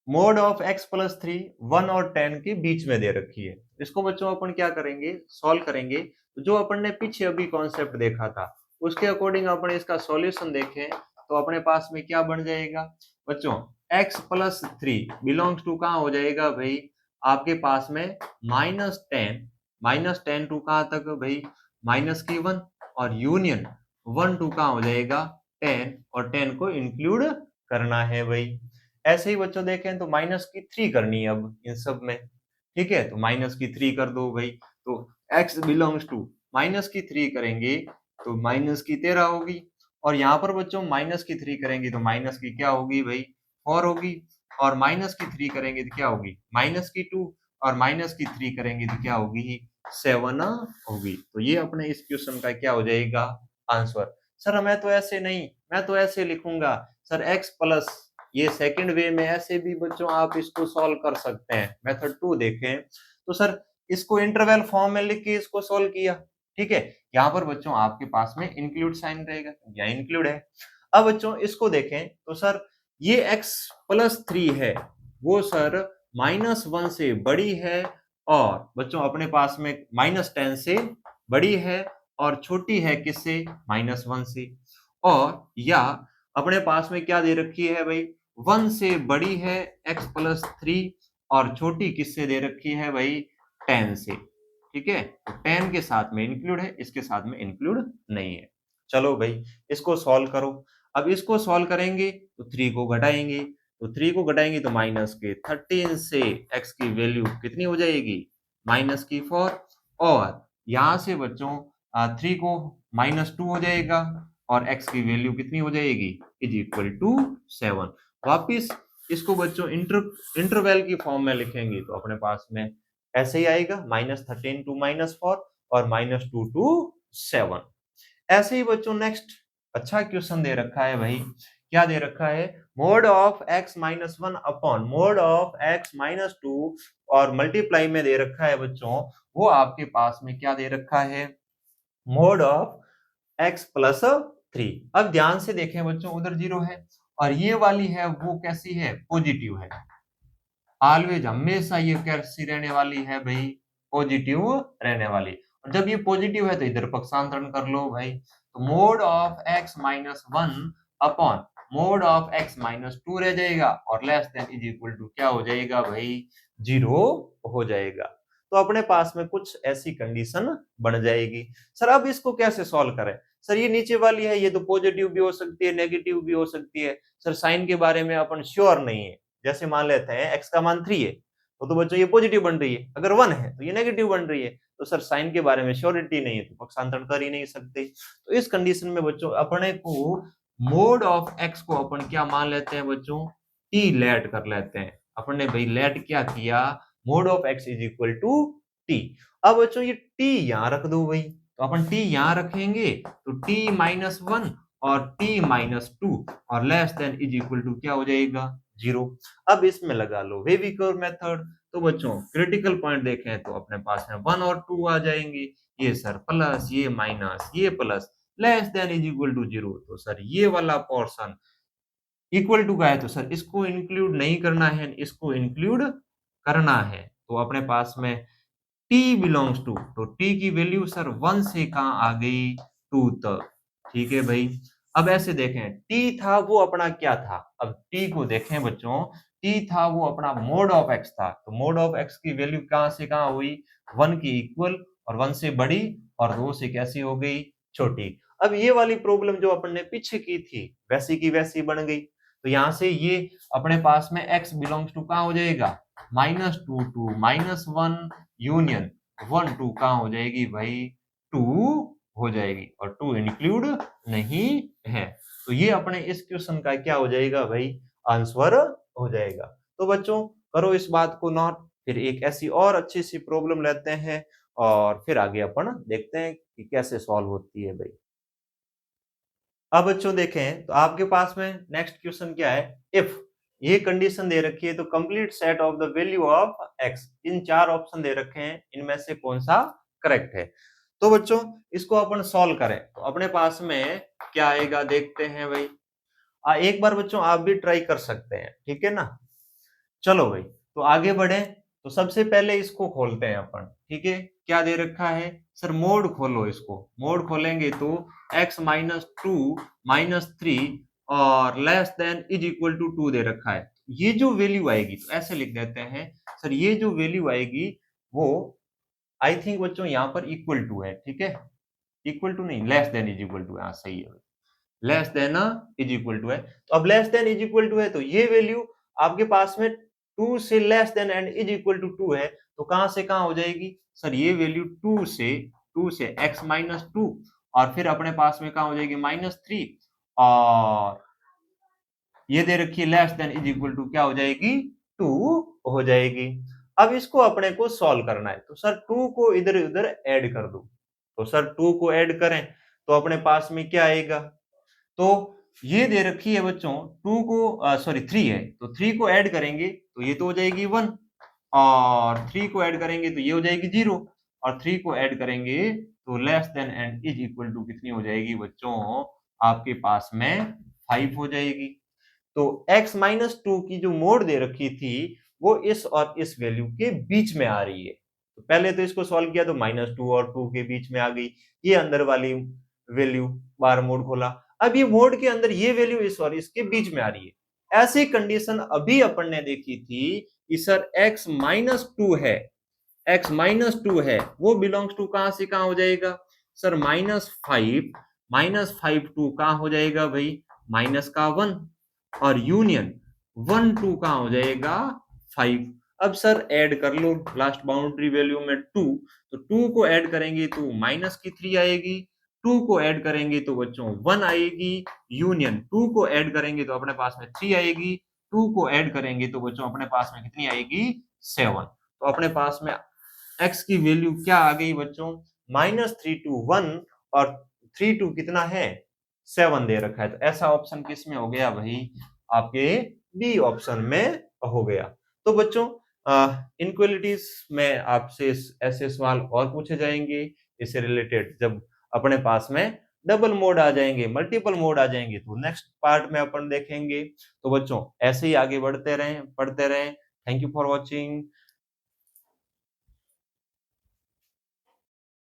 मोड ऑफ x प्लस 3 1 और 10 के बीच में दे रखी है। इसको बच्चों अपन क्या करेंगे, सॉल्व करेंगे। तो जो अपन ने पीछे अभी कॉन्सेप्ट देखा था उसके अकॉर्डिंग अपन इसका सॉल्यूशन देखें तो अपने पास में क्या बन जाएगा बच्चों, x प्लस 3 बिलोंग्स टू कहां हो जाएगा भाई, आपके पास में -10 टू कहां तक भाई, -1 और यूनियन 1 टू कहां हो जाएगा 10, और 10 को इंक्लूड करना है भाई। ऐसे ही बच्चों देखें तो -3 करनी है अब इन सब में, ठीक है, तो -3 कर दो भाई। तो x बिलोंग्स टू -3 करेंगे तो -13 होगी, और यहाँ पर बच्चों -3 करेंगे तो क्या होगी भाई, 4 होगी, और -3 करेंगे तो क्या होगी, -2, और -3 करेंगे तो क्या होगी, 7 होगी। तो ये अपने इस क्वेश्चन का क्या हो जाएगा आंसर। सर मैं तो ऐसे नहीं, मैं तो ऐसे लिखूंगा सर, x प्लस, ये सेकंड वे में ऐसे भी बच्चों आप इसको सॉल्व कर सकते हैं। मेथड 2 देखें तो सर इसको इंटरवल फॉर्म में लिख के इसको सॉल्व किया, ठीक है, यहाँ पर बच्चों आपके पास में इंक्लूड साइन रहेगा, यहाँ इंक्लूड है। अब बच्चों इसको देखें तो सर ये x प्लस 3 है वो सर -1 से बड़ी है, और बच्चों अपने पास में -10 से बड़ी है, और छोटी है किससे, -1 से, और या अपने पास में क्या दे रखी है भाई, 1 से बड़ी है x प्लस 3, और छोटी किससे दे रखी है भाई, 10 से, ठीक है, तो 10 के साथ में इंक्लूड है, इसके साथ में इंक्लूड नहीं है। चलो भाई इसको सॉल्व करो। अब इसको सॉल्व करेंगे तो 3 को घटाएंगे, तो 3 को घटाएंगे तो -13 से x की वैल्यू कितनी हो जाएगी, -4, और यहाँ से बच्चों 3 को -2 हो जाएगा, और x की वैल्यू कितनी हो जाएगी, इज इक्वल टू 7। वापिस इसको बच्चों इंटरवल की फॉर्म में लिखेंगे तो अपने पास में ऐसे ही आएगा, -13 टू -4 और -2 टू 7। ऐसे ही बच्चों नेक्स्ट अच्छा क्वेश्चन दे रखा है भाई, क्या दे रखा है, mod of x-1 upon mod of x-2 और मल्टीप्लाई में दे रखा है बच्चों, वो आपके पास में क्या दे रखा है, मोड ऑफ x प्लस 3। अब ध्यान से देखें बच्चों, उधर 0 है और ये वाली है वो कैसी है, पॉजिटिव है, ऑलवेज हमेशा ये कैसी रहने वाली है भाई, पॉजिटिव रहने वाली। और जब ये पॉजिटिव है तो इधर पक्षांतरण कर लो भाई, तो mod of x-1 upon mod of x-2 रह जाएगा, और less than is equal to क्या हो जाएगा भाई, 0 हो जाएगा। तो अपने पास में कुछ ऐसी कंडीशन बन जाएगी। सर अब इसको कैसे सॉल्व करें, सर ये नीचे वाली है, ये तो पॉजिटिव भी हो सकती है नेगेटिव भी हो सकती है, सर साइन के बारे में अपन श्योर नहीं है। जैसे मान लेते हैं x का मान 3 है तो बच्चों ये पॉजिटिव बन रही है, अगर 1 है तो ये नेगेटिव बन रही है, तो सर साइन के बारे में श्योरिटी नहीं है तो पक्षांतरण कर ही नहीं सकते। तो इस कंडीशन में बच्चों अपने को मोड ऑफ x को अपन क्या मान लेते हैं बच्चों, t लेट कर लेते हैं। अपन ने भाई लेट क्या किया, mod of x is equal to t। अब बच्चों ये t यहाँ रख दो भाई, तो अपन t यहाँ रखेंगे तो t-1 और t-2 और less than is equal to क्या हो जाएगा, 0। अब इसमें लगा लो वेवी कर्व मेथड, तो बच्चों क्रिटिकल पॉइंट देखें तो अपने पास में 1 और 2 आ जाएंगे, ये सर प्लस, ये माइनस, ये plus, less than is equal to 0। तो सर ये वाला पोर्शन इक्वल टू का है तो सर इसको इंक्लूड नहीं करना है, इसको इंक्लूड करना है। तो अपने पास में t बिलोंग्स टू, तो t की वैल्यू सर 1 से कहां आ गई, 2 तक। ठीक है भाई, अब ऐसे देखें t था वो अपना क्या था, अब t को देखें बच्चों, t था वो अपना मोड ऑफ x था, तो मोड ऑफ x की वैल्यू कहां से कहां हुई, 1 की इक्वल और 1 से बड़ी और 2 से कैसी हो गई, छोटी। अब ये वाली प्रॉब्लम जो अपन ने पीछे की थी वैसी की वैसी बन गई, तो यहां से ये अपने पास में x बिलोंग्स टू कहां हो जाएगा, -2 टू -1 यूनियन 1 2 कहां हो जाएगी भाई, 2 हो जाएगी, और 2 इंक्लूड नहीं है। तो ये अपने इस क्वेश्चन का क्या हो जाएगा भाई, आंसर हो जाएगा। तो बच्चों करो इस बात को नोट, फिर एक ऐसी और अच्छी सी प्रॉब्लम लेते हैं और फिर आगे अपन देखते हैं कि कैसे सॉल्व होती है भाई। अब बच्चों देखें तो आपके पास में नेक्स्ट क्वेश्चन क्या है, इफ ये कंडीशन दे रखी है तो complete set of the value of X, इन चार ऑप्शन दे रखे हैं, इनमें से कौन सा करेक्ट है। तो बच्चों इसको अपन सॉल्व करें तो अपने पास में क्या आएगा देखते हैं भाई। एक बार बच्चों आप भी ट्राई कर सकते हैं, ठीक है ना। चलो भाई तो आगे बढ़े, तो सबसे पहले इसको खोलते हैं अपन, ठीक है। क्या दे रखा है सर, मोड खोलो, इसको मोड खोलेंगे तो x -2 -3 और less than is equal to 2 दे रखा है। ये जो वैल्यू आएगी तो ऐसे लिख देते हैं सर, ये जो वैल्यू आएगी वो आई थिंक बच्चों यहाँ पर इक्वल टू है, ठीक है, इक्वल टू नहीं, less than is equal to, हाँ सही है, less than is equal to है। तो अब less than is equal to है तो ये वैल्यू आपके पास में 2 से less than and is equal to 2 है, तो कहां से कहां हो जाएगी सर, ये वैल्यू 2 से x -2 और फिर अपने पास में कहां हो जाएगी -3 और ये दे रखी है less than is equal to क्या हो जाएगी, 2 हो जाएगी। अब इसको अपने को सॉल्व करना है, तो सर 2 को इधर उधर ऐड कर दो, तो सर 2 को ऐड करें तो अपने पास में क्या आएगा, तो ये दे रखी है बच्चों 2 को सॉरी 3 है, तो 3 को ऐड करेंगे तो ये तो हो जाएगी 1 और 3 को ऐड करेंगे तो ये हो जाएगी 0 और 3 को ऐड करेंगे तो less than and is equal to कितनी हो जाएगी बच्चों, आपके पास में 5 हो जाएगी। तो x -2 की जो मोड दे रखी थी वो इस और इस वैल्यू के बीच में आ रही है, तो पहले तो इसको सॉल्व किया तो -2 और 2 के बीच में आ गई ये अंदर वाली वैल्यू, बार मोड खोला, अब ये मोड के अंदर ये वैल्यू इस और इसके बीच में आ रही है। ऐसी कंडीशन अभी अपन ने देखी थी कि सर x -2 है, x -2 है वो बिलोंग्स टू कहां से कहां हो जाएगा सर, -5 टू कहां हो जाएगा भाई, माइनस का 1 और यूनियन 1 2 कहां हो जाएगा 5। अब सर ऐड कर लो लास्ट बाउंड्री वैल्यू में 2, तो 2 को ऐड करेंगे तो माइनस की 3 आएगी, 2 को ऐड करेंगे तो बच्चों 1 आएगी, यूनियन 2 को ऐड करेंगे तो अपने पास में 3 आएगी, 2 को ऐड करेंगे तो बच्चों अपने पास में कितनी आएगी 7। तो अपने पास में x की वैल्यू क्या आ गई बच्चों, -3 to 1 और 3 to कितना है 7 दे रखा है, तो ऐसा ऑप्शन किस में हो गया भाई, आपके बी ऑप्शन में हो गया। तो बच्चों इनक्वालिटीज में आपसे ऐसे सवाल और पूछे जाएंगे इससे रिलेटेड, जब अपने पास में डबल मोड आ जाएंगे, मल्टीपल मोड आ जाएंगे तो नेक्स्ट पार्ट में अपन देखेंगे। तो बच्चों ऐसे ही आगे बढ़ते रहें, पढ़ते रहें। Thank you for watching.